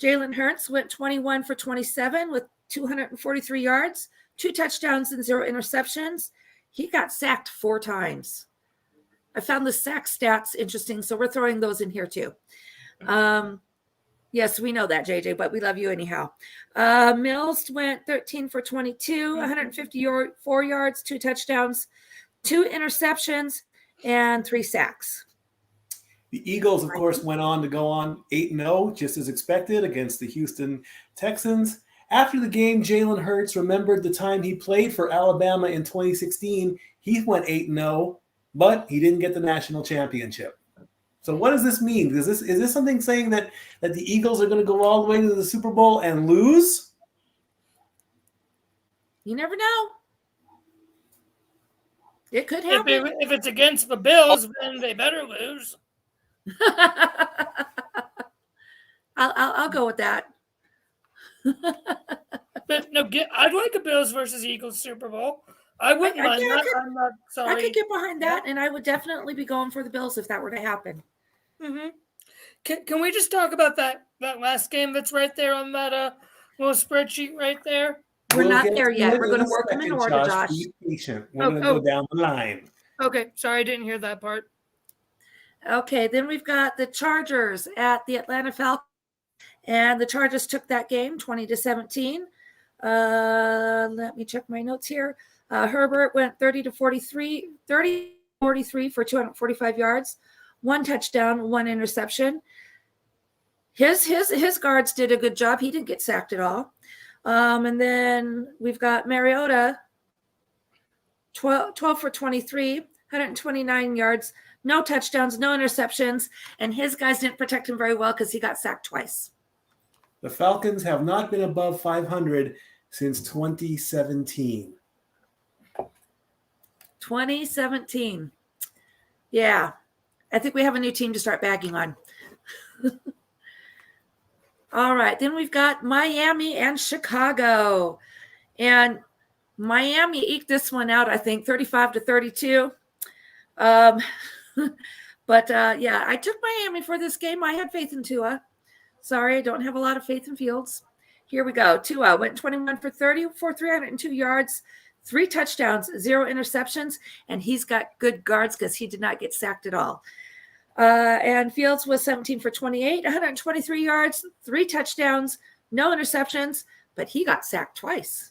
Jalen Hurts went 21 for 27 with 243 yards, 2 touchdowns, and 0 interceptions. He got sacked 4 times. I found the sack stats interesting, so we're throwing those in here too. Yes, we know that, JJ, but we love you anyhow. Mills went 13 for 22, 154 yards, 2 touchdowns, 2 interceptions, and 3 sacks. The Eagles, of course, went on to go on 8-0, just as expected, against the Houston Texans. After the game, Jalen Hurts remembered the time he played for Alabama in 2016. He went 8-0, but he didn't get the national championship. So what does this mean? Is this something saying that the Eagles are going to go all the way to the Super Bowl and lose? You never know. It could happen. If it's against the Bills, then they better lose. I'll go with that. But no, I'd like a Bills versus Eagles Super Bowl. I wouldn't mind that. I'm not sorry. I could get behind that, and I would definitely be going for the Bills if that were to happen. Mm-hmm. Can we just talk about that last game that's right there on that little spreadsheet right there? We're not there yet. We're going to work them in order, Josh. Be patient. We're going to go down the line. Okay, sorry, I didn't hear that part. Okay, then we've got the Chargers at the Atlanta Falcons, and the Chargers took that game 20-17. Let me check my notes here. Herbert went 30-43 for 245 yards, 1 touchdown, 1 interception. His guards did a good job. He didn't get sacked at all. And then we've got Mariota, 12 for 23, 129 yards, no touchdowns, no interceptions, and his guys didn't protect him very well because he got sacked twice. The Falcons have not been above 500 since 2017. 2017. Yeah. I think we have a new team to start bagging on. All right. Then we've got Miami and Chicago. And Miami eked this one out, I think, 35-32. But yeah, I took Miami for this game. I had faith in Tua. Sorry, I don't have a lot of faith in Fields. Here we go. Tua went 21 for 30 for 302 yards, 3 touchdowns, 0 interceptions, and he's got good guards because he did not get sacked at all. And Fields was 17 for 28, 123 yards, 3 touchdowns, no interceptions, but he got sacked twice.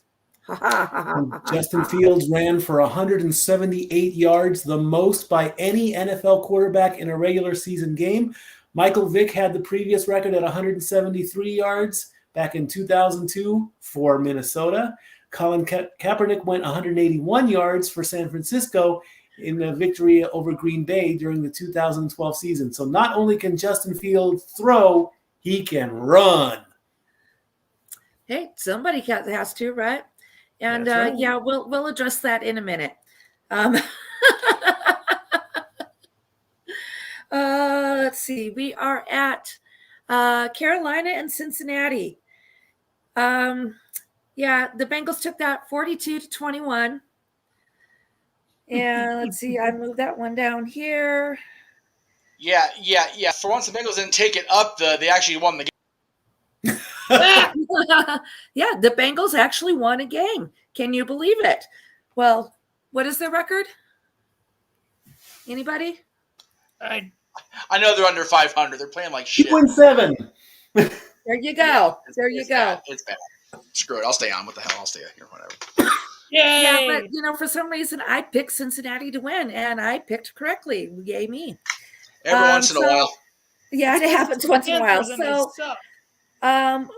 Justin Fields ran for 178 yards, the most by any NFL quarterback in a regular season game. Michael Vick had the previous record at 173 yards back in 2002 for Minnesota. Colin Kaepernick went 181 yards for San Francisco in a victory over Green Bay during the 2012 season. So not only can Justin Fields throw, he can run. Hey, somebody has to, right? And right. yeah, we'll address that in a minute. Let's see. We are at Carolina and Cincinnati. Yeah, the Bengals took that 42-21. And let's see. I moved that one down here. Yeah. For once, the Bengals didn't take it up. They actually won the game. Yeah, the Bengals actually won a game. Can you believe it? Well, what is their record? Anybody? I know they're under 500. They're playing like shit. 2-7. There you go. There you go. It's bad. Screw it. I'll stay on. What the hell? I'll stay here. Whatever. Yay! Yeah, but for some reason I picked Cincinnati to win, and I picked correctly. Yay me! Every once in a while. Yeah, it happens once in a while. Panthers and they So, suck.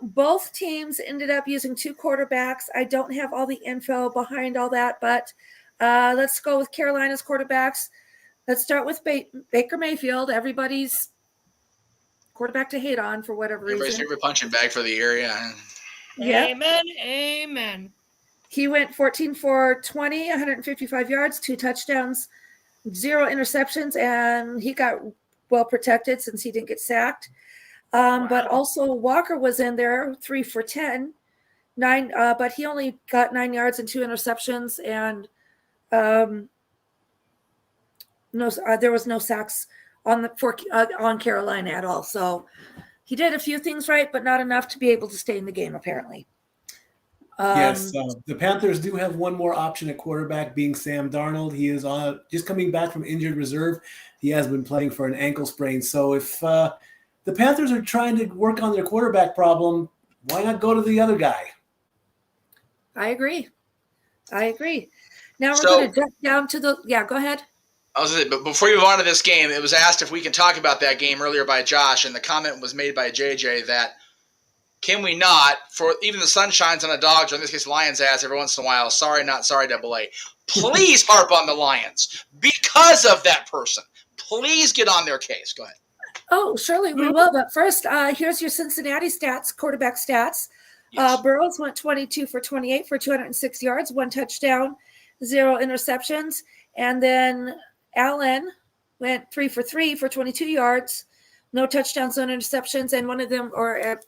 both teams ended up using 2 quarterbacks. I don't have all the info behind all that, but let's go with Carolina's quarterbacks. Let's start with Baker Mayfield, everybody's quarterback to hate on for whatever Everybody's reason. favorite punching bag for the year. Yeah. Yeah. Amen. He went 14 for 20, 155 yards, 2 touchdowns, 0 interceptions, and he got well protected since he didn't get sacked. But also Walker was in there, 3 for 10, 9, but he only got 9 yards and 2 interceptions, and there was no sacks on Carolina at all. So he did a few things right, but not enough to be able to stay in the game, apparently. Yes, the Panthers do have one more option at quarterback, being Sam Darnold. He is just coming back from injured reserve. He has been playing for an ankle sprain. So if the Panthers are trying to work on their quarterback problem, why not go to the other guy? I agree. Now we're going to jump down to the – yeah, go ahead. But before we move on to this game, it was asked if we can talk about that game earlier by Josh, and the comment was made by JJ that can we not, for even the sun shines on a dog, or in this case Lions ass every once in a while, sorry, not sorry, AA. Please harp on the Lions because of that person. Please get on their case. Go ahead. Oh, surely we will. But first, here's your Cincinnati stats, quarterback stats. Yes. Burrows went 22 for 28 for 206 yards, 1 touchdown, 0 interceptions. And then Allen went 3 for 3 for 22 yards, no touchdowns, no interceptions. And one of them, or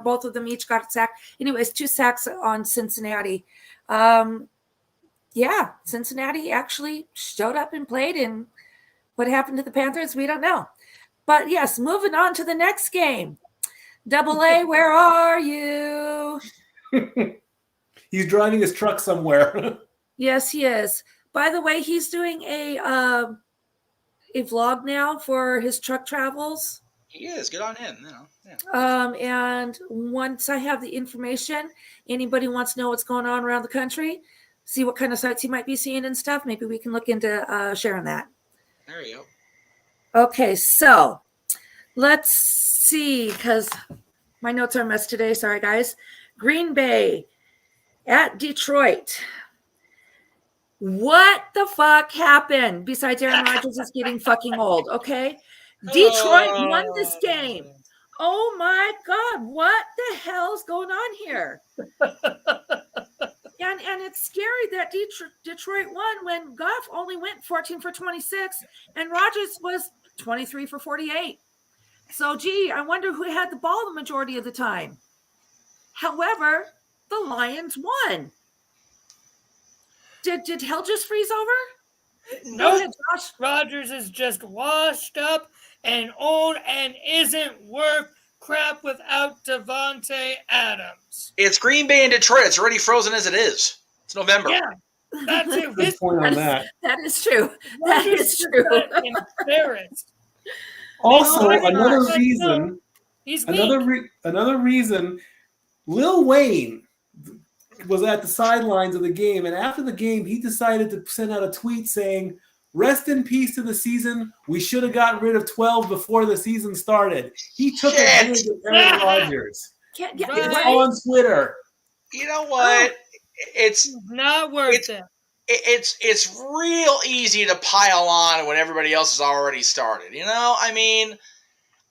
both of them each got sacked. Anyways, 2 sacks on Cincinnati. Yeah, Cincinnati actually showed up and played. And what happened to the Panthers, we don't know. But yes, moving on to the next game. AA, where are you? He's driving his truck somewhere. Yes, he is. By the way, he's doing a vlog now for his truck travels. He is. Good on him. Yeah. And once I have the information, anybody wants to know what's going on around the country, see what kind of sites he might be seeing and stuff, maybe we can look into sharing that. There you go. Okay, so let's see, because my notes are a mess today. Sorry, guys. Green Bay at Detroit. What the fuck happened besides Aaron Rodgers is getting fucking old, okay? Detroit won this game. Oh, my God. What the hell's going on here? And it's scary that Detroit won when Goff only went 14 for 26 and Rodgers was 23 for 48. So, gee, I wonder who had the ball the majority of the time. However, the Lions won. Did hell just freeze over? No, nope. Rodgers is just washed up and old and isn't worth crap without Devontae Adams. It's Green Bay and Detroit. It's already frozen as it is. It's November. Yeah, that's it. Good point on that. That is true. That is true. Embarrassed. Also, another reason, Lil Wayne was at the sidelines of the game, and after the game, he decided to send out a tweet saying, "Rest in peace to the season. We should have gotten rid of 12 before the season started." He took a dig at Aaron Rodgers. It's on Twitter. You know what? It's not worth it. It's real easy to pile on when everybody else has already started. You know, I mean,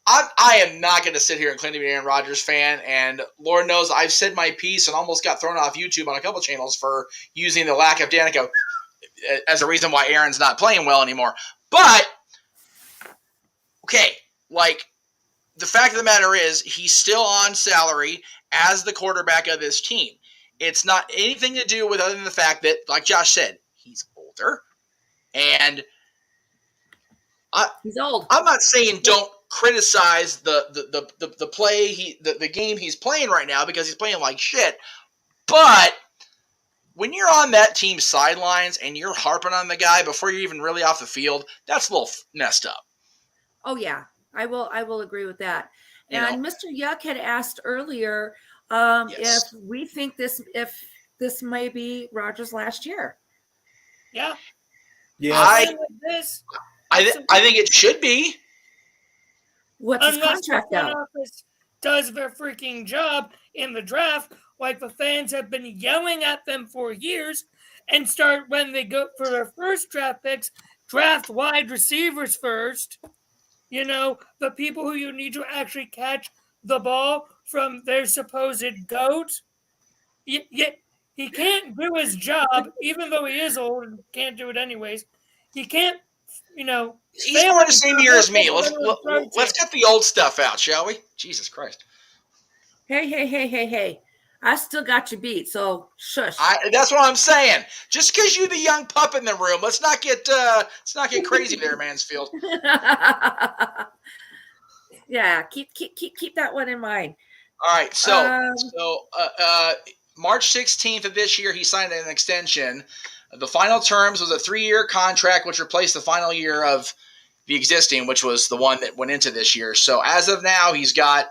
I am not going to sit here and claim to be an Aaron Rodgers fan, and Lord knows I've said my piece and almost got thrown off YouTube on a couple channels for using the lack of Danica as a reason why Aaron's not playing well anymore. But, okay, like, the fact of the matter is he's still on salary as the quarterback of this team. It's not anything to do with other than the fact that, like Josh said, he's older. And he's old. I'm not saying don't criticize the play the game he's playing right now because he's playing like shit. But when you're on that team's sidelines and you're harping on the guy before you're even really off the field, that's a little messed up. Oh yeah, I will agree with that. And Mr. Yuck had asked earlier If we think if this may be Rodgers' last year. Yeah. Yeah. I think it should be. What's his Unless contract the front though? office does their freaking job in the draft, like the fans have been yelling at them for years, and start when they go for their first draft picks, draft wide receivers first. You know, the people who you need to actually catch the ball from their supposed GOAT. He can't do his job, even though he is old and can't do it anyways. He can't, He's born the same year as me. Let's get the old stuff out, shall we? Jesus Christ. Hey. I still got you beat, so shush. That's what I'm saying. Just because you're the young pup in the room, let's not get crazy there, Mansfield. Yeah, keep that one in mind. All right, so March 16th of this year, he signed an extension. The final terms was a 3-year contract, which replaced the final year of the existing, which was the one that went into this year. So as of now, he's got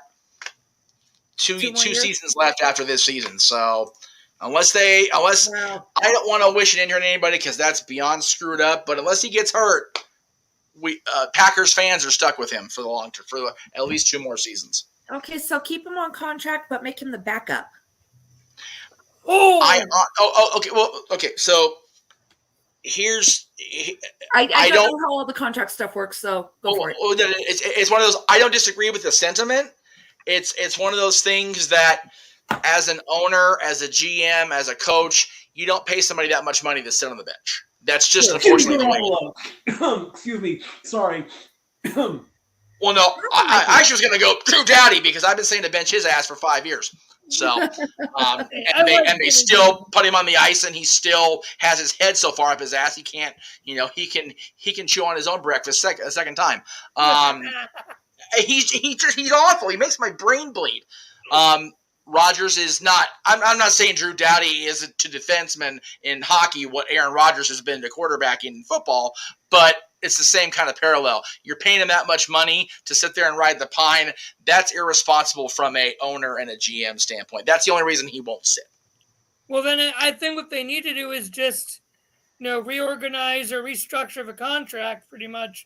two seasons left after this season. So unless I don't want to wish an injury on anybody because that's beyond screwed up. But unless he gets hurt, we Packers fans are stuck with him for the long term, for at least 2 more seasons. Okay, so keep him on contract, but make him the backup. Okay. So I don't know how all the contract stuff works, so go for it. It's one of those. I don't disagree with the sentiment. It's one of those things that, as an owner, as a GM, as a coach, you don't pay somebody that much money to sit on the bench. That's just unfortunately the way. Excuse me. Sorry. Well, no, I actually was going to go Drew Doughty because I've been saying to bench his ass for 5 years. So, and they still put him on the ice, and he still has his head so far up his ass he can't. He can chew on his own breakfast a second time. He's awful. He makes my brain bleed. Rodgers is not. I'm not saying Drew Doughty is to defenseman in hockey what Aaron Rodgers has been to quarterback in football, but it's the same kind of parallel. You're paying him that much money to sit there and ride the pine. That's irresponsible from a owner and a GM standpoint. That's the only reason he won't sit. Well, then I think what they need to do is just, reorganize or restructure the contract pretty much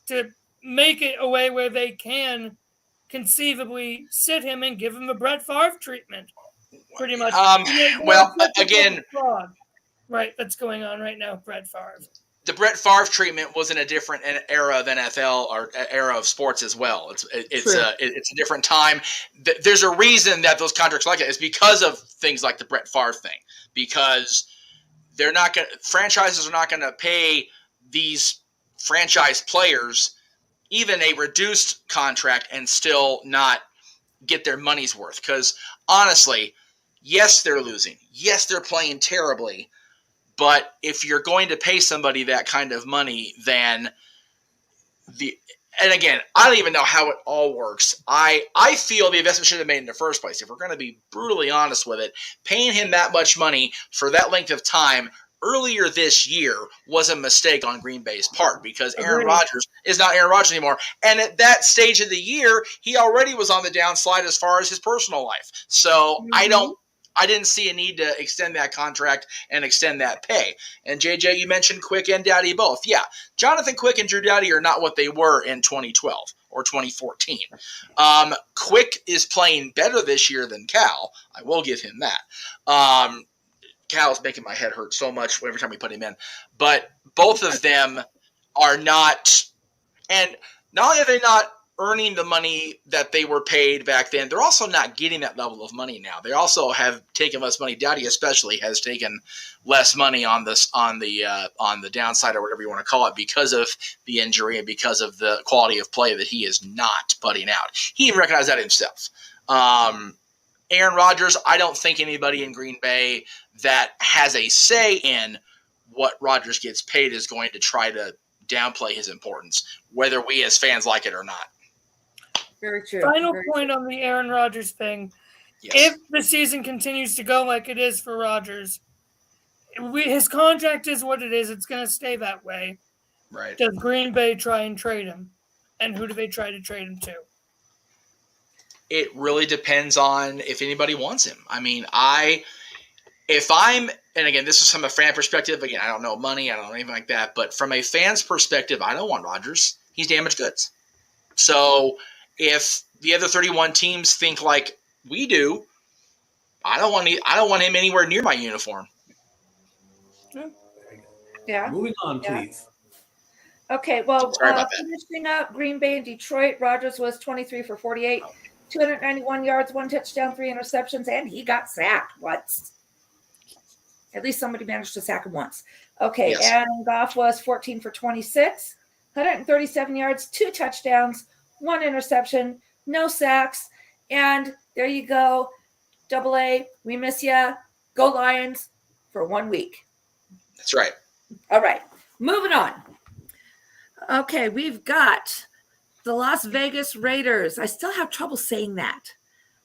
to make it a way where they can conceivably sit him and give him the Brett Favre treatment. Pretty much. Again, right, that's going on right now, Brett Favre. The Brett Favre treatment was in a different era of NFL or era of sports as well. It's a different time. There's a reason that those contracts are like that. It's because of things like the Brett Favre thing. Because franchises are not going to pay these franchise players even a reduced contract and still not get their money's worth. Because honestly, yes, they're losing. Yes, they're playing terribly. But if you're going to pay somebody that kind of money, then and again, I don't even know how it all works. I feel the investment should have made in the first place. If we're going to be brutally honest with it, paying him that much money for that length of time earlier this year was a mistake on Green Bay's part because Aaron Rodgers is not Aaron Rodgers anymore. And at that stage of the year, he already was on the downslide as far as his personal life. So I didn't see a need to extend that contract and extend that pay. And JJ, you mentioned Quick and Doughty both. Yeah, Jonathan Quick and Drew Doughty are not what they were in 2012 or 2014. Quick is playing better this year than Cal. I will give him that. Cal's making my head hurt so much every time we put him in. But both of them are not – and not only are they not earning the money that they were paid back then, they're also not getting that level of money now. They also have taken less money. Doughty especially has taken less money on the downside or whatever you want to call it because of the injury and because of the quality of play that he is not putting out. He even recognized that himself. Aaron Rodgers, I don't think anybody in Green Bay that has a say in what Rodgers gets paid is going to try to downplay his importance, whether we as fans like it or not. Very true. Final point on the Aaron Rodgers thing. Yes. If the season continues to go like it is for Rodgers, his contract is what it is. It's going to stay that way. Right. Does Green Bay try and trade him? And who do they try to trade him to? it really depends on if anybody wants him. I mean, and again, this is from a fan perspective. Again, I don't know money, I don't know anything like that. But from a fan's perspective, I don't want Rodgers. He's damaged goods. So if the other 31 teams think like we do, I don't want him anywhere near my uniform. Yeah. Moving on, please. Okay, well, Sorry about that. finishing up Green Bay and Detroit, Rodgers was 23 for 48, 291 yards, 1 touchdown, 3 interceptions, and he got sacked once. At least somebody managed to sack him once. Okay, Yes. and Goff was 14 for 26, 137 yards, 2 touchdowns, 1 interception, no sacks, and there you go. AA, we miss ya. Go Lions for 1 week. That's right. All right, moving on. Okay, we've got the Las Vegas Raiders. I still have trouble saying that.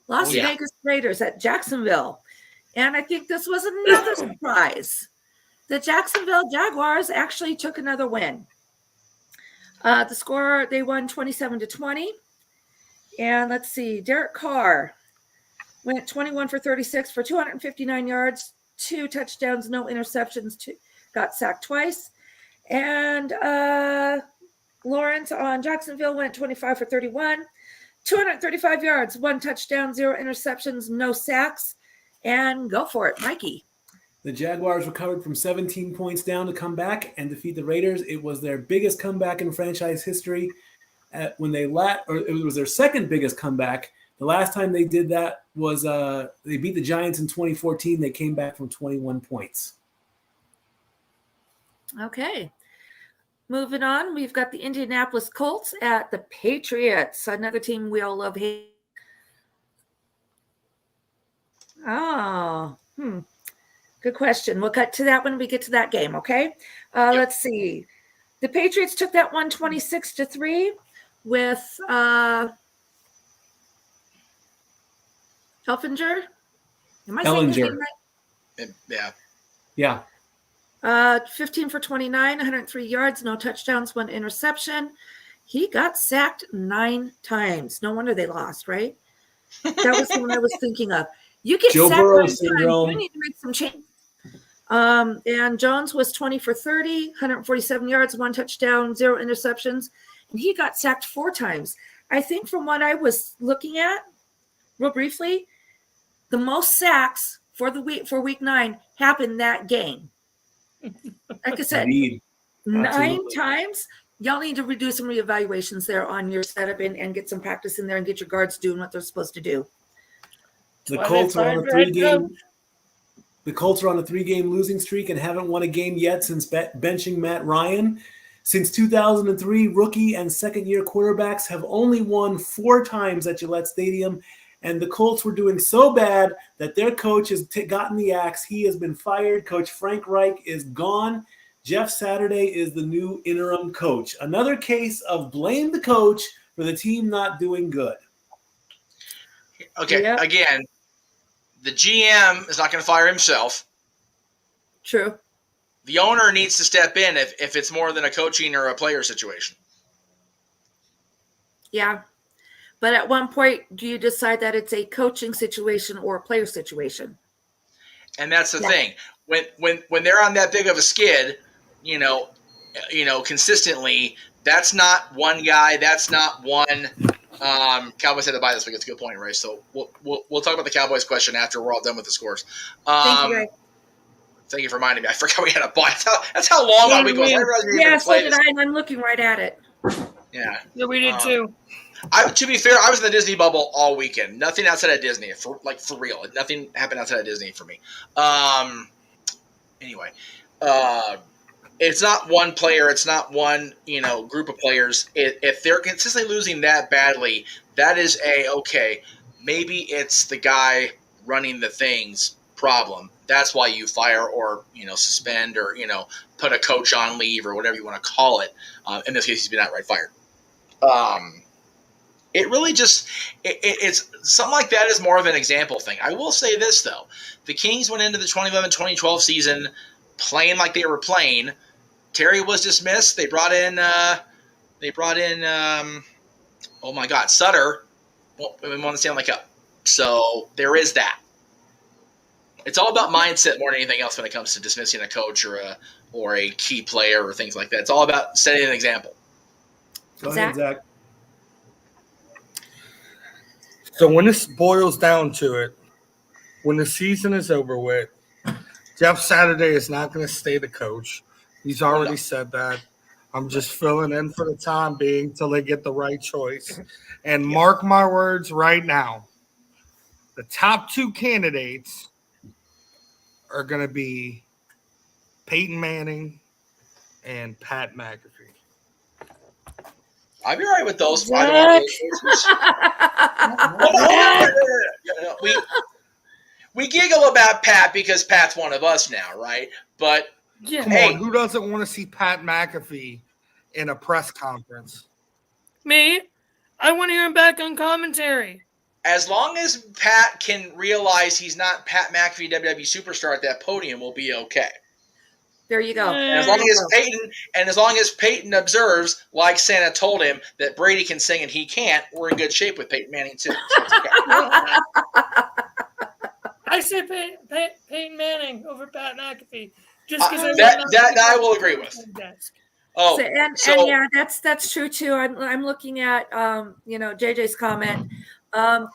Las Vegas Raiders at Jacksonville. And I think this was another surprise. The Jacksonville Jaguars actually took another win. The score, they won 27-20. And let's see, Derek Carr went 21 for 36 for 259 yards, 2 touchdowns, no interceptions, got sacked twice. And Lawrence on Jacksonville went 25 for 31, 235 yards, 1 touchdown, 0 interceptions, no sacks. And go for it, Mikey. The Jaguars recovered from 17 points down to come back and defeat the Raiders. It was their biggest comeback in franchise history. It was their second biggest comeback. The last time they did that was they beat the Giants in 2014. They came back from 21 points. Okay. Moving on, we've got the Indianapolis Colts at the Patriots, another team we all love. Good question. We'll cut to that when we get to that game, okay? Let's see. The Patriots took that one 26-3 with Elfinger. Am I saying his name right? Yeah. 15 for 29, 103 yards, no touchdowns, 1 interception. He got sacked 9 times. No wonder they lost, right? That was the one I was thinking of. You get Joe sacked Burrow 9 times, syndrome. you need to make some change. And Jones was 20 for 30, 147 yards, 1 touchdown, 0 interceptions, and he got sacked 4 times. I think from what I was looking at, real briefly, the most sacks for week 9 happened that game. Like I said, Indeed. 9 Absolutely. times. Y'all need to do some reevaluations there on your setup and get some practice in there and get your guards doing what they're supposed to do. The Colts are on a 3-game. The Colts are on a 3-game losing streak and haven't won a game yet since benching Matt Ryan. Since 2003, rookie and second-year quarterbacks have only won 4 times at Gillette Stadium, and the Colts were doing so bad that their coach has gotten the axe. He has been fired. Coach Frank Reich is gone. Jeff Saturday is the new interim coach. Another case of blame the coach for the team not doing good. Okay, Again, the GM is not going to fire himself. True. The owner needs to step in if it's more than a coaching or a player situation. Yeah. But at one point, do you decide that it's a coaching situation or a player situation? And that's the thing. When they're on that big of a skid, consistently, that's not one guy. That's not one. Cowboys had to buy this week. It's a good point, Ray. So we'll talk about the Cowboys question after we're all done with the scores. Thank you, Ray. Thank you for reminding me. I forgot we had a buy. That's how long my week was. Yeah, so did I, and I'm looking right at it. Yeah. Yeah, we did too. To be fair, I was in the Disney bubble all weekend. Nothing outside of Disney, for real. Nothing happened outside of Disney for me. Anyway, it's not one player. It's not one group of players. If they're consistently losing that badly, that is okay. Maybe it's the guy running the things problem. That's why you fire or suspend or put a coach on leave or whatever you want to call it. In this case, he's been outright fired. It really it's something like that is more of an example thing. I will say this, though. The Kings went into the 2011-2012 season playing like they were playing. Terry was dismissed. They brought in oh my God, Sutter won the Stanley Cup. So there is that. It's all about mindset more than anything else when it comes to dismissing a coach or a key player or things like that. It's all about setting an example. Go ahead, Zach. So when this boils down to it, when the season is over with, Jeff Saturday is not going to stay the coach. He's already said that. I'm just filling in for the time being till they get the right choice. And mark my words right now, the top two candidates are going to be Peyton Manning and Pat McAfee. I'd be all right with those. Either one of those choices. We giggle about Pat because Pat's one of us now, right? But Come on, who doesn't want to see Pat McAfee in a press conference? Me? I want to hear him back on commentary. As long as Pat can realize he's not Pat McAfee, WWE superstar at that podium, we'll be okay. There you go. And as long as Peyton observes, like Santa told him, that Brady can sing and he can't, we're in good shape with Peyton Manning too. So it's okay. I say Peyton Manning over Pat McAfee. Just because that I will agree with. Oh, and yeah, that's true too. I'm looking at JJ's comment, and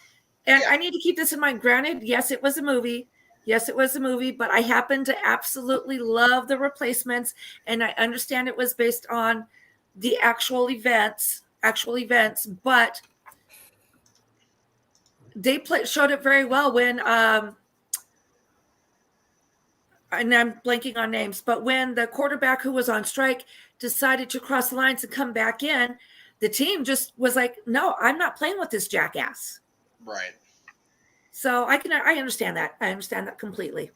I need to keep this in mind. Granted, yes, it was a movie. Yes, it was a movie, but I happen to absolutely love the replacements, and I understand it was based on the actual events, but they showed it very well when and I'm blanking on names, but when the quarterback who was on strike decided to cross the lines and come back in, the team just was like, no, I'm not playing with this jackass. Right. So I understand that. I understand that completely.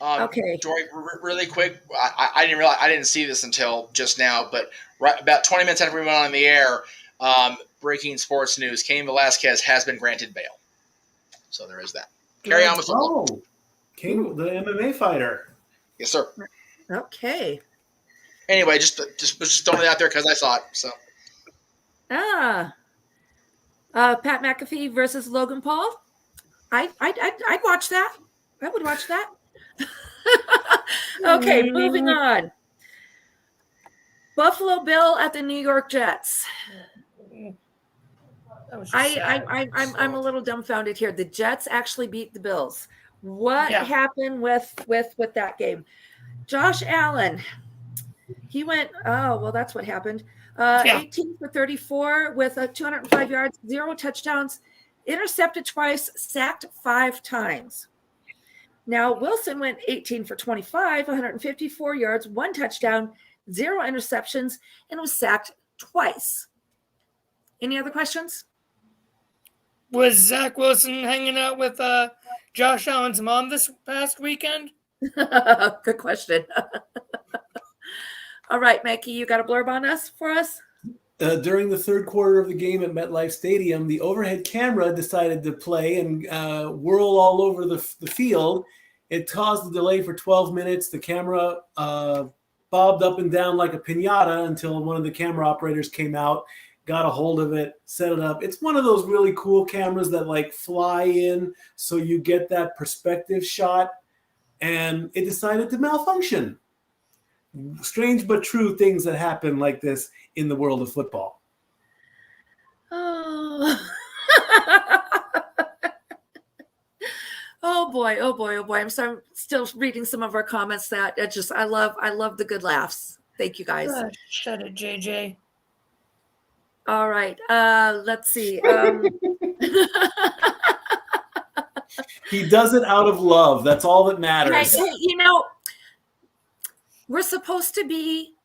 Okay. Dory, really quick, I didn't realize, I didn't see this until just now, but about 20 minutes after we went on the air, breaking sports news, Cain Velasquez has been granted bail. So there is that. Carry on with football. Cain, the MMA fighter. Yes, sir. Okay. Anyway, just throwing it out there because I saw it. So. Pat McAfee versus Logan Paul. I'd watch that. I would watch that. Okay, moving on. Buffalo Bill at the New York Jets. I'm a little dumbfounded here. The Jets actually beat the Bills. What happened with that game? Josh Allen, he went, that's what happened. 18 for 34 with 205 yards, 0 touchdowns, intercepted twice, sacked 5 times. Now, Wilson went 18 for 25, 154 yards, 1 touchdown, 0 interceptions, and was sacked twice. Any other questions? Was Zach Wilson hanging out with Josh Allen's mom this past weekend? Good question. All right, Mikey, you got a blurb on us for us? During the third quarter of the game at MetLife Stadium, the overhead camera decided to play and whirl all over the field. It caused a delay for 12 minutes. The camera bobbed up and down like a piñata until one of the camera operators came out, got a hold of it, set it up. It's one of those really cool cameras that like fly in so you get that perspective shot, and it decided to malfunction. Strange but true things that happen like this in the world of football. Oh. Oh boy. I'm still reading some of our comments that I love the good laughs. Thank you guys. Shut it, JJ. All right. Let's see. He does it out of love. That's all that matters. Hey, we're supposed to be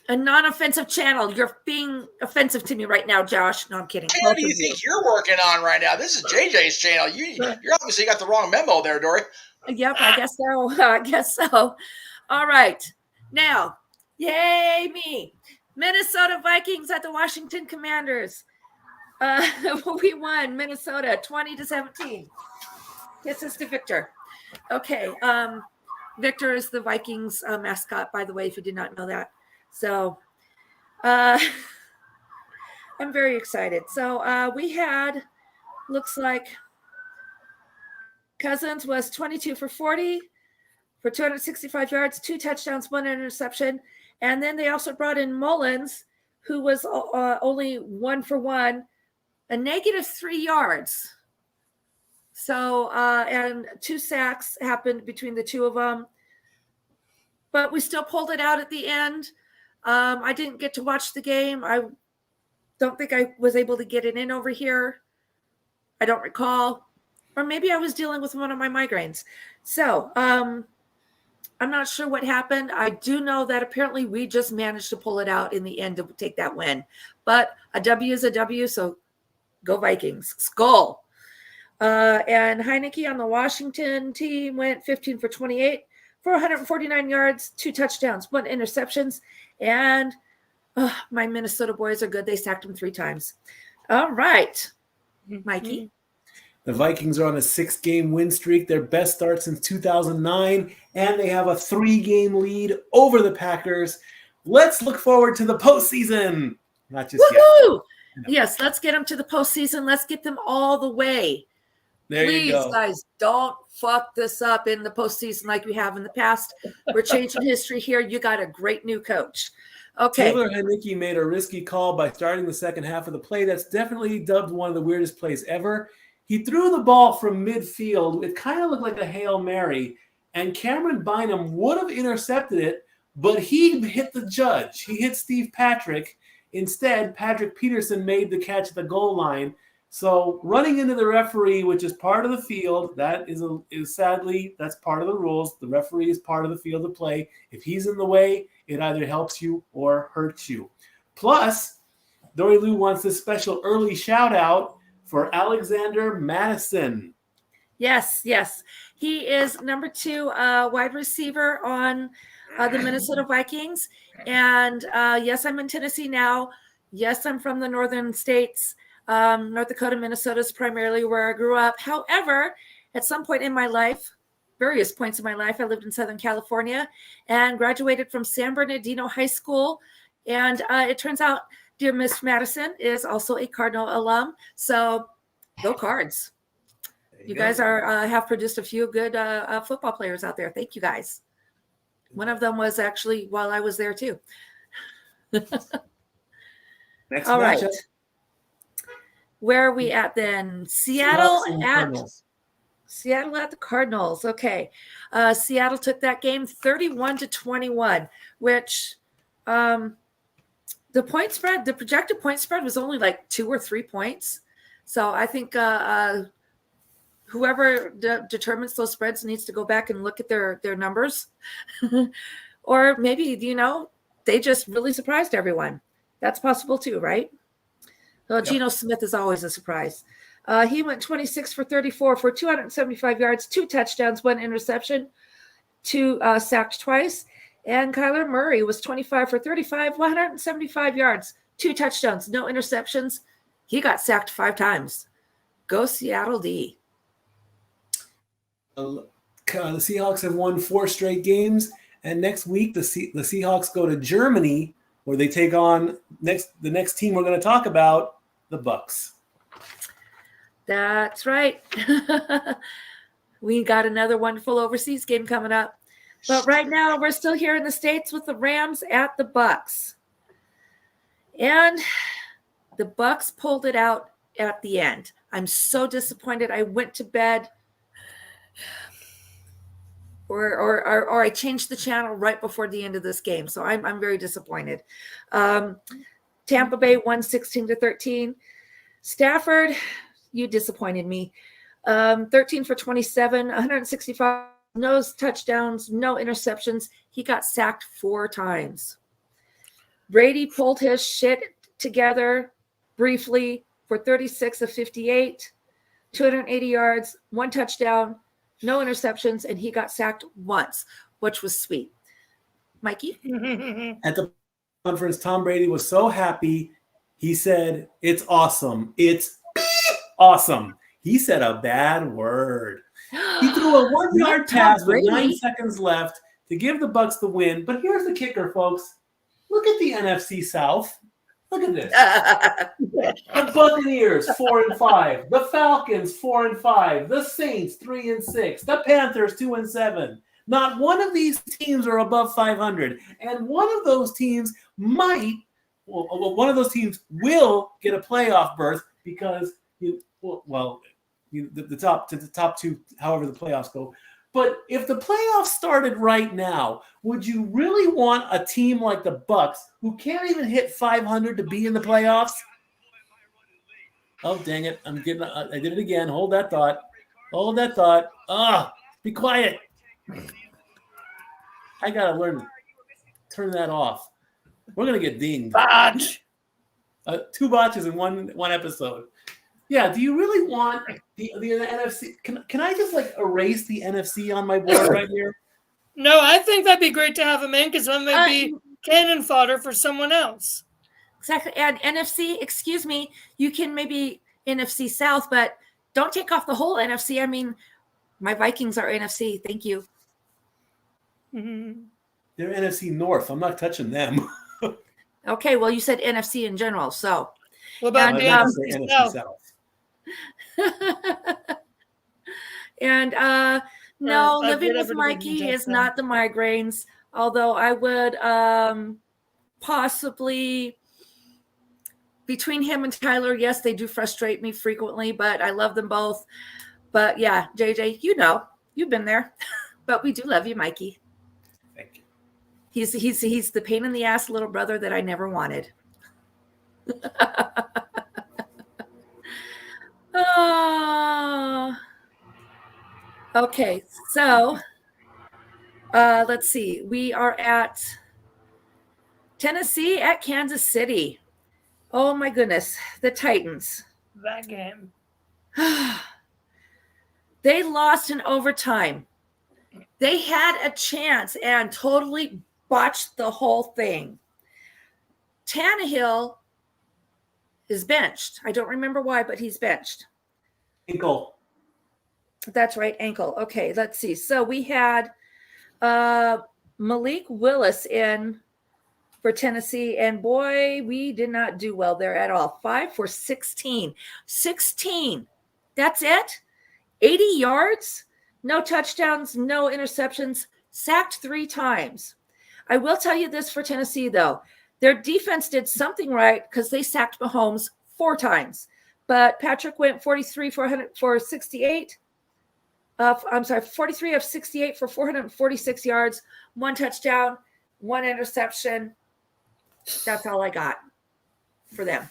a non-offensive channel. You're being offensive to me right now, Josh. No, I'm kidding. What do you think you're working on right now? This is JJ's channel. You're obviously got the wrong memo there, Dory. Yep, I guess so. All right. Now, yay me. Minnesota Vikings at the Washington Commanders. We won Minnesota 20-17. Kisses to Victor. Okay. Victor is the Vikings mascot, by the way, if you did not know that. So I'm very excited. So we had looks like Cousins was 22 for 40 for 265 yards, 2 touchdowns, 1 interception. And then they also brought in Mullins, who was only 1 for 1, a negative 3 yards. So, and 2 sacks happened between the two of them. But we still pulled it out at the end. I didn't get to watch the game. I don't think I was able to get it in over here. I don't recall. Or maybe I was dealing with one of my migraines. So, I'm not sure what happened. I do know that apparently we just managed to pull it out in the end to take that win. But a W is a W, so go Vikings. Skull. And Heineke on the Washington team went 15 for 28 for 149 yards, 2 touchdowns, 1 interceptions. And my Minnesota boys are good. They sacked him 3 times. All right, Mikey. The Vikings are on a 6-game win streak, their best start since 2009, and they have a 3-game lead over the Packers. Let's look forward to the postseason. Not just Woohoo! Yet. Yes, let's get them to the postseason. Let's get them all the way. There Please, you go. guys, don't fuck this up in the postseason like we have in the past. We're changing history here. You got a great new coach. Okay. Taylor Heineke made a risky call by starting the second half of the play. That's definitely dubbed one of the weirdest plays ever. He threw the ball from midfield. It kind of looked like a Hail Mary, and Cameron Bynum would have intercepted it, but he hit the judge. He hit Steve Patrick. Instead, Patrick Peterson made the catch at the goal line. So running into the referee, which is part of the field, that is sadly, that's part of the rules. The referee is part of the field of play. If he's in the way, it either helps you or hurts you. Plus, Dory Lou wants this special early shout out for Alexander Madison. Yes. He is number 2 wide receiver on the Minnesota Vikings. And yes, I'm in Tennessee now. Yes, I'm from the northern states. North Dakota, Minnesota is primarily where I grew up. However, at some point in my life, various points in my life, I lived in Southern California and graduated from San Bernardino High School. And it turns out dear Miss Madison is also a Cardinal alum. So go Cards. You guys are have produced a few good football players out there. Thank you, guys. One of them was actually while I was there, too. Next All right. matchup. Where are we at then? Seattle at the Cardinals. Okay. Seattle took that game 31-21, which the projected point spread was only like 2 or 3 points. So I think whoever determines those spreads needs to go back and look at their numbers. Or maybe, they just really surprised everyone. That's possible too, right? Well, yep. Geno Smith is always a surprise. He went 26 for 34 for 275 yards, 2 touchdowns, 1 interception, 2 sacked twice. And Kyler Murray was 25 for 35, 175 yards, 2 touchdowns, no interceptions. He got sacked 5 times. Go Seattle D. The Seahawks have won 4 straight games, and next week the Seahawks go to Germany, where they take on the next team we're going to talk about, the Bucks. That's right. We got another wonderful overseas game coming up. But right now, we're still here in the States with the Rams at the Bucks. And the Bucks pulled it out at the end. I'm so disappointed. I went to bed or I changed the channel right before the end of this game. So I'm very disappointed. Tampa Bay won 16-13. Stafford, you disappointed me. 13 for 27, 165, no touchdowns, no interceptions. He got sacked 4 times. Brady pulled his shit together briefly for 36 of 58, 280 yards, 1 touchdown, no interceptions, and he got sacked once, which was sweet. Mikey? At the conference, Tom Brady was so happy. He said, "It's awesome. It's awesome." He said a bad word. He threw a 1-yard pass with 9 seconds left to give the Bucks the win. But here's the kicker, folks. Look at the NFC South. Look at this. The Buccaneers 4-5, the Falcons 4-5, the Saints 3-6, the Panthers 2-7. Not one of these teams are above 500, and one of those teams will get a playoff berth because the top two, however the playoffs go. But if the playoffs started right now, would you really want a team like the Bucks, who can't even hit 500, to be in the playoffs? Oh, dang it. I did it again. Hold that thought. Be quiet. I got to learn to turn that off. We're going to get dinged. Botch. 2 botches in one episode. Yeah, do you really want the NFC? Can I just erase the NFC on my board right here? No, I think that'd be great to have him in because that might be cannon fodder for someone else. Exactly. And NFC, excuse me, you can maybe NFC South, but don't take off the whole NFC. I mean, my Vikings are NFC. Thank you. Mm-hmm. They're NFC North. I'm not touching them. Okay, well, you said NFC in general, so. What about the NFC South? And no, living with Mikey is not the migraines, although I would possibly, between him and Tyler, yes, they do frustrate me frequently, but I love them both. But yeah, JJ, you've been there, but we do love you, Mikey. Thank you. He's the pain in the ass little brother that I never wanted. Oh. Okay, so let's see. We are at Tennessee at Kansas City. Oh my goodness, the Titans. That game. They lost in overtime. They had a chance and totally botched the whole thing. Tannehill is benched. I don't remember why, but he's benched. Ankle. That's right, ankle. Okay, let's see. So we had Malik Willis in for Tennessee, and boy, we did not do well there at all. 5 for 16. 16. That's it? 80 yards? No touchdowns, no interceptions, sacked 3 times. I will tell you this for Tennessee, though. Their defense did something right because they sacked Mahomes 4 times. But Patrick went 43 for 68. 43 of 68 for 446 yards, 1 touchdown, 1 interception. That's all I got for them.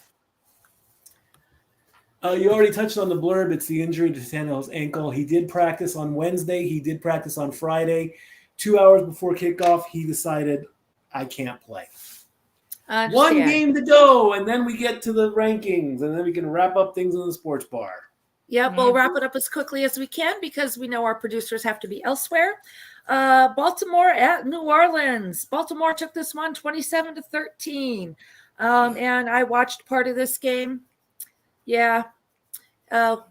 You already touched on the blurb. It's the injury to Tannehill's ankle. He did practice on Wednesday. He did practice on Friday. 2 hours before kickoff, he decided, I can't play. One game to go, and then we get to the rankings, and then we can wrap up things in the sports bar. Yep, we'll wrap it up as quickly as we can because we know our producers have to be elsewhere. Baltimore at New Orleans. Baltimore took this one 27-13. And I watched part of this game. Yeah. Oh.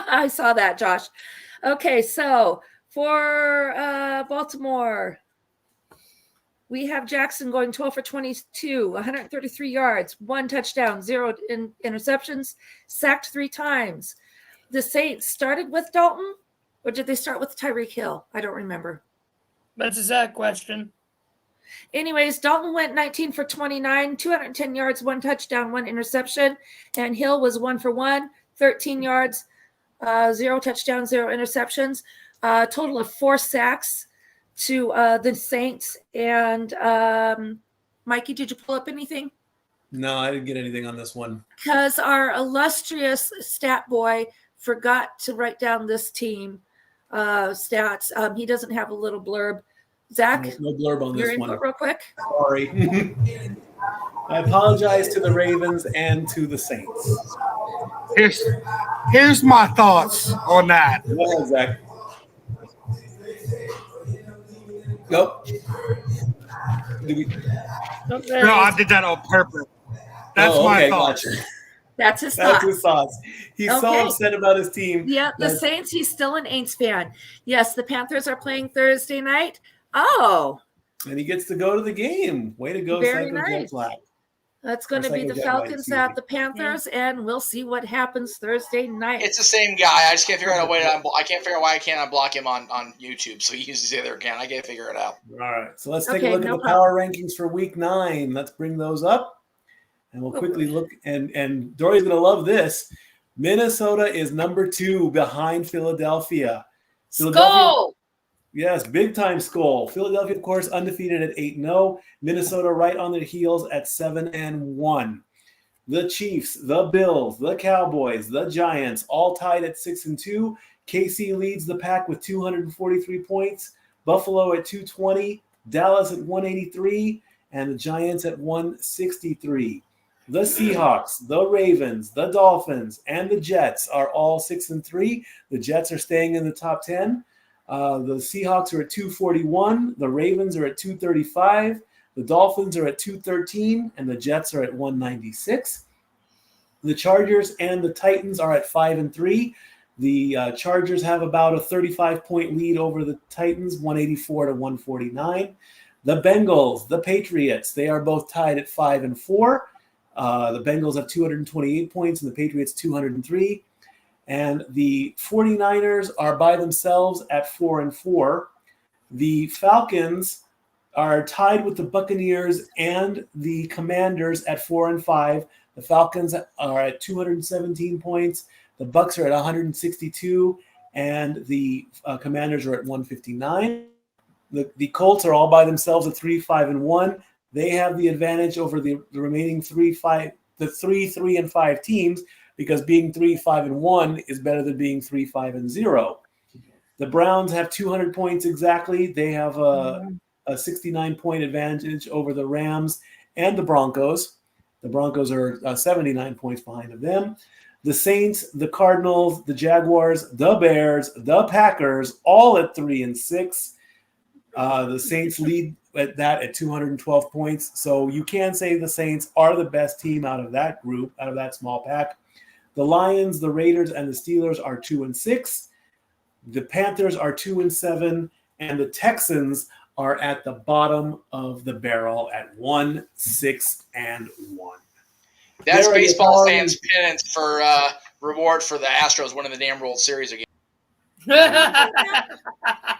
I saw that, Josh. Okay, so for Baltimore, we have Jackson going 12 for 22, 133 yards, 1 touchdown, 0 interceptions, sacked 3 times. The Saints started with Dalton, or did they start with Tyreek Hill? I don't remember. That's a Zach question. Anyways, Dalton went 19 for 29, 210 yards, 1 touchdown, 1 interception, and Hill was 1 for 1, 13 yards, 0 touchdowns, 0 interceptions, total of 4 sacks to the Saints. And Mikey, did you pull up anything? No, I didn't get anything on this one. Because our illustrious stat boy forgot to write down this team stats. He doesn't have a little blurb. Zach, no blurb on this one. Real quick. Sorry. I apologize to the Ravens and to the Saints. Here's my thoughts on that. Go ahead, Zach. Nope. No, I did that on purpose. That's my thoughts. Gotcha. That's his thoughts. He's so upset about his team. Yeah, the Saints, he's still an Aints fan. Yes, the Panthers are playing Thursday night. Oh, And he gets to go to the game. Way to go, Very Psycho Jet nice. Black. That's going to be Psycho the Jet White, Falcons excuse at me. the Panthers, and we'll see what happens Thursday night. It's the same guy. I just can't figure out a way to I can't figure out why I can't unblock him on YouTube. So he uses the other account. I can't figure it out. All right. So let's take Okay, a look no at the power rankings for week 9. Let's bring those up. And we'll quickly look. And Dory's going to love this. Minnesota is number 2 behind Philadelphia. Skull! Yes, big time Skull. Philadelphia, of course, undefeated at 8-0. Minnesota right on their heels at 7-1. The Chiefs, the Bills, the Cowboys, the Giants, all tied at 6-2. KC leads the pack with 243 points. Buffalo at 220. Dallas at 183. And the Giants at 163. The Seahawks, the Ravens, the Dolphins, and the Jets are all 6-3. The Jets are staying in the top 10. The Seahawks are at 241. The Ravens are at 235. The Dolphins are at 213. And the Jets are at 196. The Chargers and the Titans are at 5-3. The Chargers have about a 35-point lead over the Titans, 184 to 149. The Bengals, the Patriots, they are both tied at 5-4. The Bengals have 228 points and the Patriots 203. And the 49ers are by themselves at 4-4. The Falcons are tied with the Buccaneers and the Commanders at 4-5. The Falcons are at 217 points. The Bucs are at 162, and the Commanders are at 159. The Colts are all by themselves at 3-5-1. They have the advantage over the remaining 3-5 teams because being 3-5-1 is better than being 3-5-0. The Browns have 200 points exactly. They have a 69-point advantage over the Rams and the Broncos. The Broncos are 79 points behind of them. The Saints, the Cardinals, the Jaguars, the Bears, the Packers, all at 3-6. The Saints lead at 212 points. So you can say the Saints are the best team out of that group, out of that small pack. The Lions, the Raiders, and the Steelers are 2-6. The Panthers are 2-7, and the Texans are at the bottom of the barrel at 1-6-1. That's baseball fans' penance for reward for the Astros winning the damn World Series again.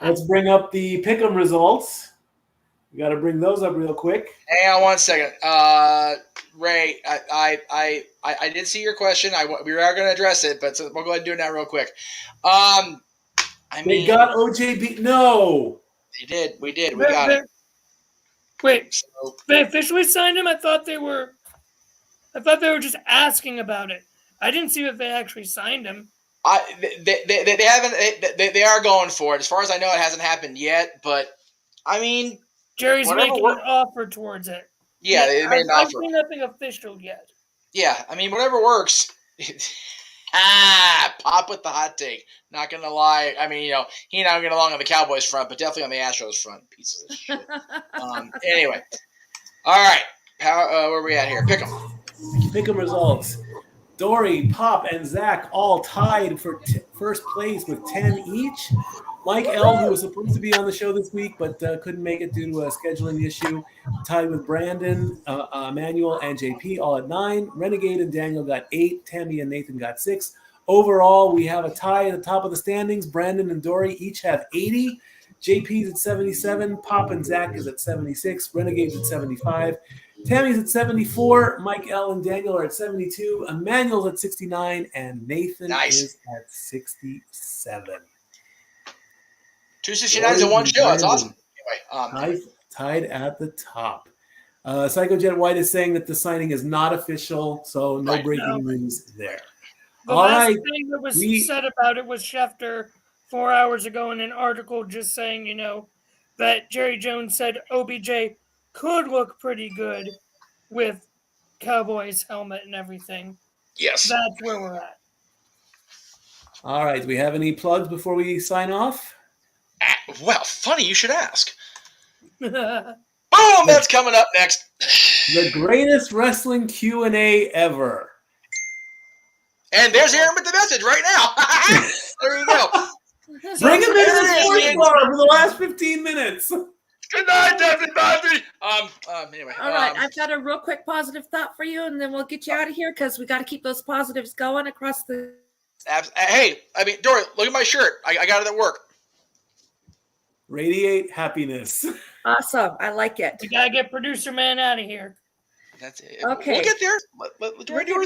Let's bring up the pick'em results. We got to bring those up real quick. Hang on 1 second, Ray. I did see your question. We are going to address it, but we'll go ahead and do it now real quick. They got OJB. No, they did. We did. We got it. Wait, they officially signed him? I thought they were just asking about it. I didn't see if they actually signed him. They haven't. They are going for it. As far as I know, it hasn't happened yet. But I mean, Jerry's making an offer towards it. Yeah, they made an offer. I've seen nothing official yet. Yeah, I mean, whatever works. Pop with the hot take. Not gonna lie. I mean, he and I get along on the Cowboys front, but definitely on the Astros front. Pieces of shit. Anyway, all right. Where are we at here? Pick 'em. Pick 'em results. Dory, Pop, and Zach all tied for first place with 10 each. Mike L., who was supposed to be on the show this week but couldn't make it due to a scheduling issue, tied with Brandon, Emmanuel, and JP, all at 9. Renegade and Daniel got 8. Tammy and Nathan got 6. Overall, we have a tie at the top of the standings. Brandon and Dory each have 80. JP's at 77. Pop and Zach is at 76. Renegade's at 75. Tammy's at 74. Mike L. and Daniel are at 72. Emmanuel's at 69. And Nathan is at 67. 269 in one show. That's awesome. Anyway, tied at the top. Psycho Jet White is saying that the signing is not official, so no breaking news there. The last thing that was said about it was Schefter 4 hours ago in an article just saying, that Jerry Jones said OBJ could look pretty good with Cowboys helmet and everything. Yes. That's where we're at. All right. Do we have any plugs before we sign off? Well, funny you should ask. Boom! That's coming up next. The greatest wrestling Q&A ever. And there's Aaron with the message right now. There you go. Bring him into the sports bar for the last 15 minutes. Good night, everybody. Anyway. All right, I've got a real quick positive thought for you, and then we'll get you out of here because we got to keep those positives going across the. Hey, Dory, look at my shirt. I got it at work. Radiate happiness. Awesome. I like it. We gotta get producer man out of here. That's it. Okay. We'll get there. We're getting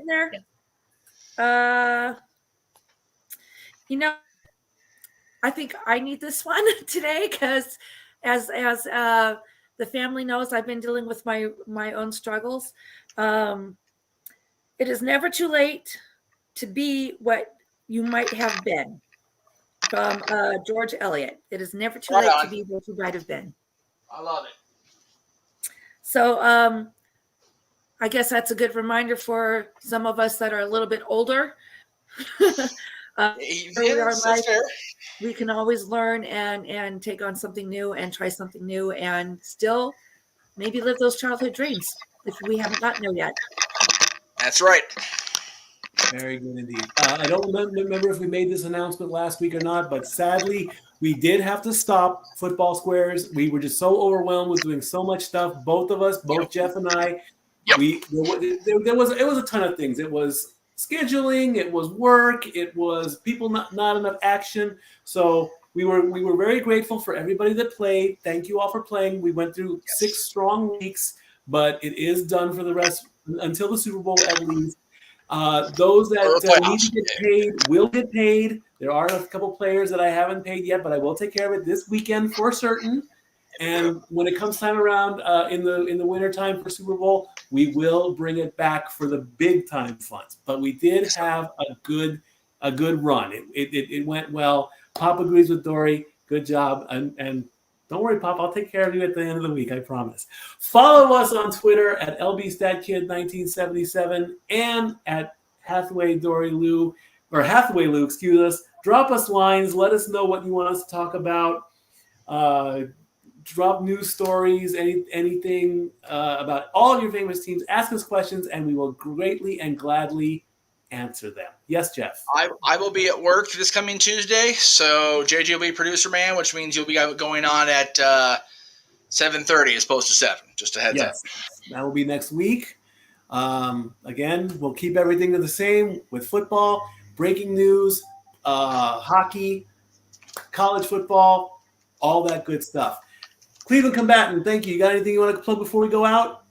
there. I think I need this one today because as the family knows, I've been dealing with my own struggles. It is never too late to be what you might have been. From George Eliot. It is never too late to be what you might have been. I love it. So I guess that's a good reminder for some of us that are a little bit older. We can always learn and take on something new and try something new and still maybe live those childhood dreams if we haven't gotten there yet. That's right. Very good indeed. I don't remember if we made this announcement last week or not, but sadly, we did have to stop Football Squares. We were just so overwhelmed with doing so much stuff. Both of us, both Jeff and I. Yep. It was a ton of things. It was scheduling, it was work, it was people not enough action. So we were very grateful for everybody that played. Thank you all for playing. We went through 6 strong weeks, but it is done for the rest until the Super Bowl at least. Those that need to get paid will get paid. There are a couple players that I haven't paid yet, but I will take care of it this weekend for certain. And when it comes time around in the winter time for Super Bowl, we will bring it back for the big time funds. But we did have a good run. It went well. Pop agrees with Dory. Good job. And don't worry, Pop. I'll take care of you at the end of the week. I promise. Follow us on Twitter at LBStatKid1977 and at Hathaway Lou. Excuse us. Drop us lines. Let us know what you want us to talk about. Drop news stories, anything about all of your famous teams. Ask us questions, and we will greatly and gladly answer them. Yes, Jeff. I will be at work this coming Tuesday, so JJ will be producer man, which means you'll be going on at 7:30 as opposed to 7. Just a heads up. That will be next week. Again, we'll keep everything the same with football, breaking news, hockey, college football, all that good stuff. Cleveland combatant, thank you. You got anything you want to plug before we go out?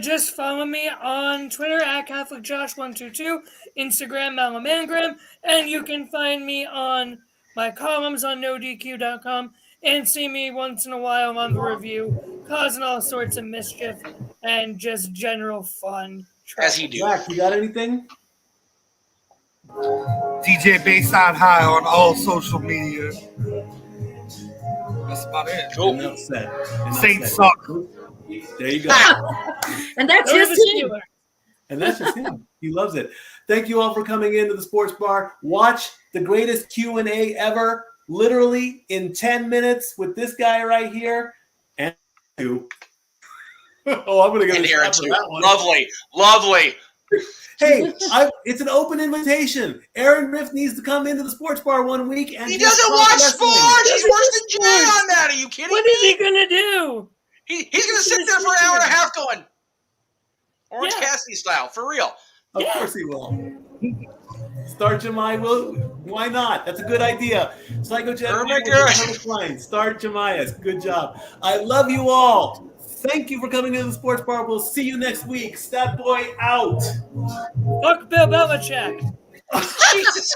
Just follow me on Twitter at CatholicJosh122, Instagram Malamangram, and you can find me on my columns on NoDQ.com and see me once in a while on the review, causing all sorts of mischief and just general fun. As he do. Zach, you got anything? DJ Bayside High on all social media. That's about it. Cool. Enough said. Saints suck. There you go. And that's his team. And that's his team. He loves it. Thank you all for coming into the Sports Bar. Watch the greatest Q&A ever, literally in 10 minutes with this guy right here. And you. Oh, I'm going to get a shot for that one. Lovely. Hey, it's an open invitation. Aaron Riff needs to come into the Sports Bar one week. And he doesn't watch sports. He's worse than Jay on that. Are you kidding me? What is he going to do? He's going to sit there for an hour and a half going Orange Cassidy style, for real. Of course he will. Start Jemai will. Why not? That's a good idea. Psycho Jet. Start Jemias. Good job. I love you all. Thank you for coming to the Sports Bar. We'll see you next week. Stat Boy out. Fuck Bill Belichick. Jesus